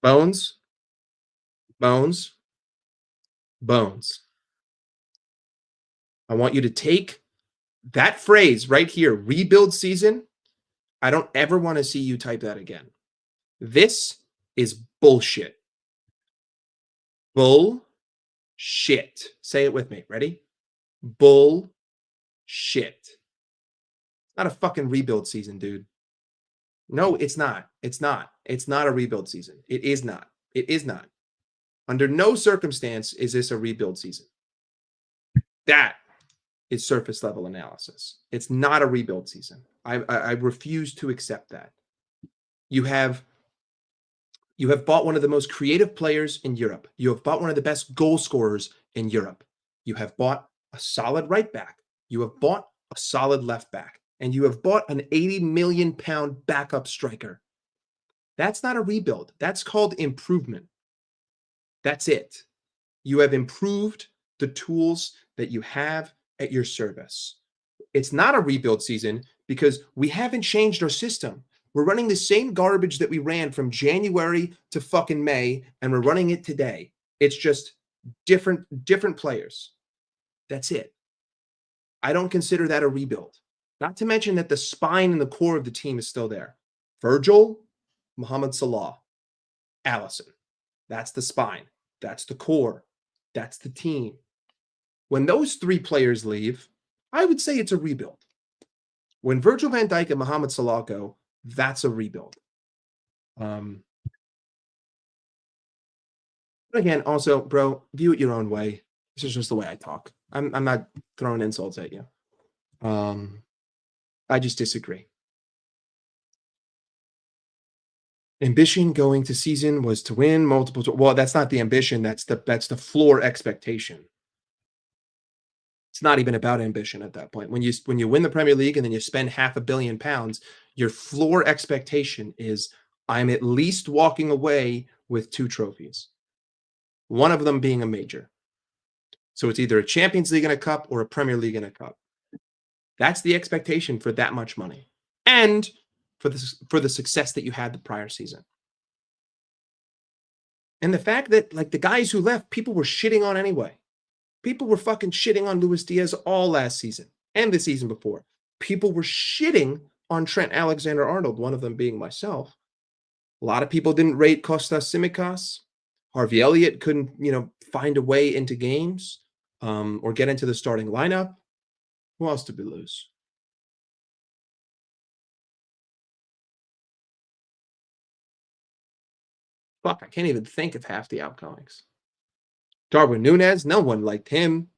Bones, bones, bones. I want you to take that phrase right here, rebuild season. I don't ever want to see you type that again. This is bullshit. Bull shit. Say it with me. Ready? Bull shit. Not a fucking rebuild season, dude. No, it's not. It's not. It's not a rebuild season. It is not. It is not. Under no circumstance is this a rebuild season. That is surface level analysis. It's not a rebuild season. I refuse to accept that. You have bought one of the most creative players in Europe. You have bought one of the best goal scorers in Europe. You have bought a solid right back. You have bought a solid left back. And you have bought an 80 million pound backup striker. That's not a rebuild. That's called improvement. That's it. You have improved the tools that you have at your service. It's not a rebuild season because we haven't changed our system. We're running the same garbage that we ran from January to fucking May, and we're running it today. It's just different players. That's it. I don't consider that a rebuild. Not to mention that the spine and the core of the team is still there. Virgil, Mohamed Salah, Allison. That's the spine. That's the core. That's the team. When those three players leave, I would say it's a rebuild. When Virgil van Dijk and Mohamed Salah go, that's a rebuild. Again, also, bro, view it your own way. This is just the way I talk. I'm not throwing insults at you. I just disagree. Ambition going to season was to win multiple. Well, that's not the ambition. That's the floor expectation. It's not even about ambition at that point. When you win the Premier League and then you spend £500 million, your floor expectation is I'm at least walking away with 2 trophies. One of them being a major. So it's either a Champions League and a cup or a Premier League and a cup. That's the expectation for that much money. And for the success that you had the prior season. And the fact that, like, the guys who left, people were shitting on anyway. People were fucking shitting on Luis Diaz all last season and the season before. People were shitting on Trent Alexander-Arnold, one of them being myself. A lot of people didn't rate Kostas Tsimikas. Harvey Elliott couldn't, find a way into games or get into the starting lineup. Who else did we lose? Fuck, I can't even think of half the outgoings. Darwin Núñez, no one liked him.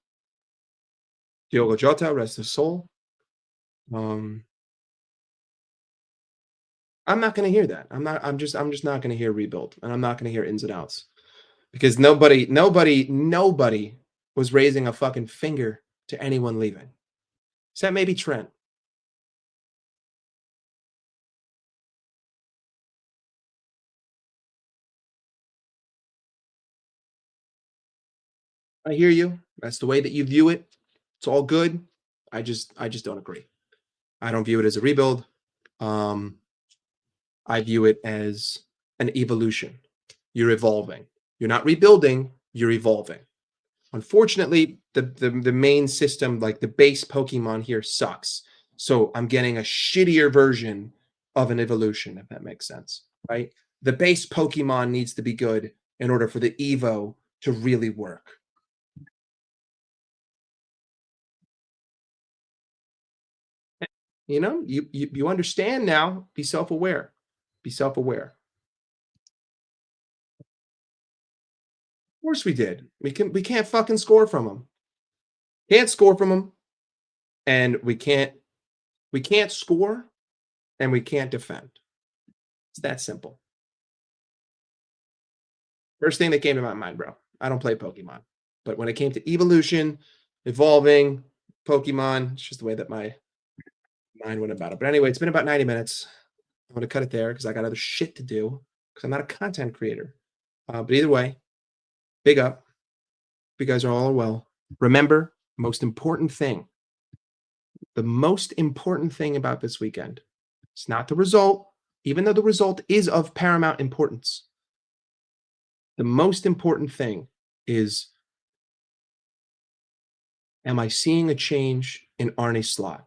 Diogo Jota, rest his soul. I'm not going to hear that. I'm just not going to hear rebuild, and I'm not going to hear ins and outs, because nobody was raising a fucking finger to anyone leaving, except maybe Trent. I hear you. That's the way that you view it. It's all good. I just don't agree. I don't view it as a rebuild. I view it as an evolution. You're evolving. You're not rebuilding, you're evolving. Unfortunately, the main system, like the base Pokemon here, sucks. So I'm getting a shittier version of an evolution, if that makes sense, right? The base Pokemon needs to be good in order for the Evo to really work. You understand now. Be self-aware. Be self-aware. Of course we did. We can't fucking score from them. Can't score from them, and we can't score, and we can't defend. It's that simple. First thing that came to my mind, bro. I don't play Pokemon, but when it came to evolution, evolving, Pokemon, it's just the way that my mind went about it. But anyway, it's been about 90 minutes. I'm going to cut it there because I got other shit to do because I'm not a content creator. But either way, big up. You guys are all well. Remember, the most important thing about this weekend, it's not the result, even though the result is of paramount importance. The most important thing is, am I seeing a change in Arne Slot?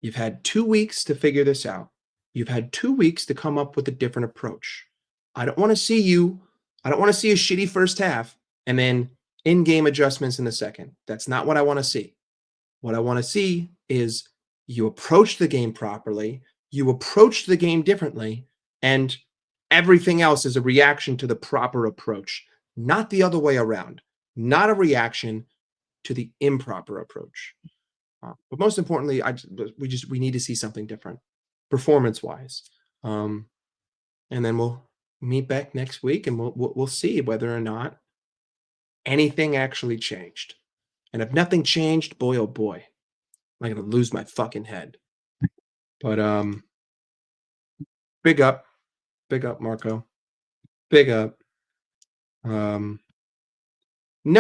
You've had 2 weeks to figure this out. You've had 2 weeks to come up with a different approach. I don't want to see a shitty first half and then in-game adjustments in the second. That's not what I want to see. What I want to see is you approach the game properly, you approach the game differently, and everything else is a reaction to the proper approach, not the other way around, not a reaction to the improper approach. But most importantly, we need to see something different, performance-wise, and then we'll meet back next week, and we'll see whether or not anything actually changed. And if nothing changed, boy oh boy, I'm gonna lose my fucking head. But big up, Marco, big up. No,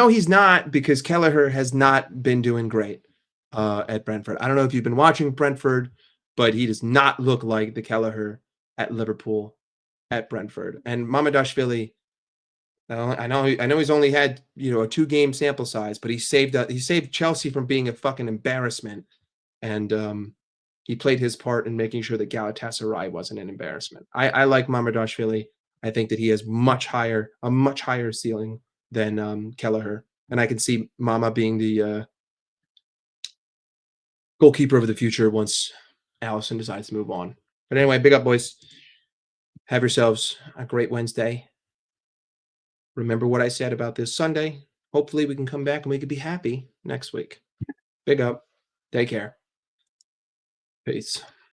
he's not, because Kelleher has not been doing great at Brentford. I don't know if you've been watching Brentford, but he does not look like the Kelleher at Liverpool at Brentford. And Mamardashvili, I know he's only had a 2-game sample size, but he saved Chelsea from being a fucking embarrassment. And he played his part in making sure that Galatasaray wasn't an embarrassment. I like Mamardashvili. I think that he has a much higher ceiling than Kelleher, and I can see Mama being the goalkeeper of the future once Allison decides to move on. But anyway, big up, boys. Have yourselves a great Wednesday. Remember what I said about this Sunday. Hopefully, we can come back and we can be happy next week. Big up. Take care. Peace.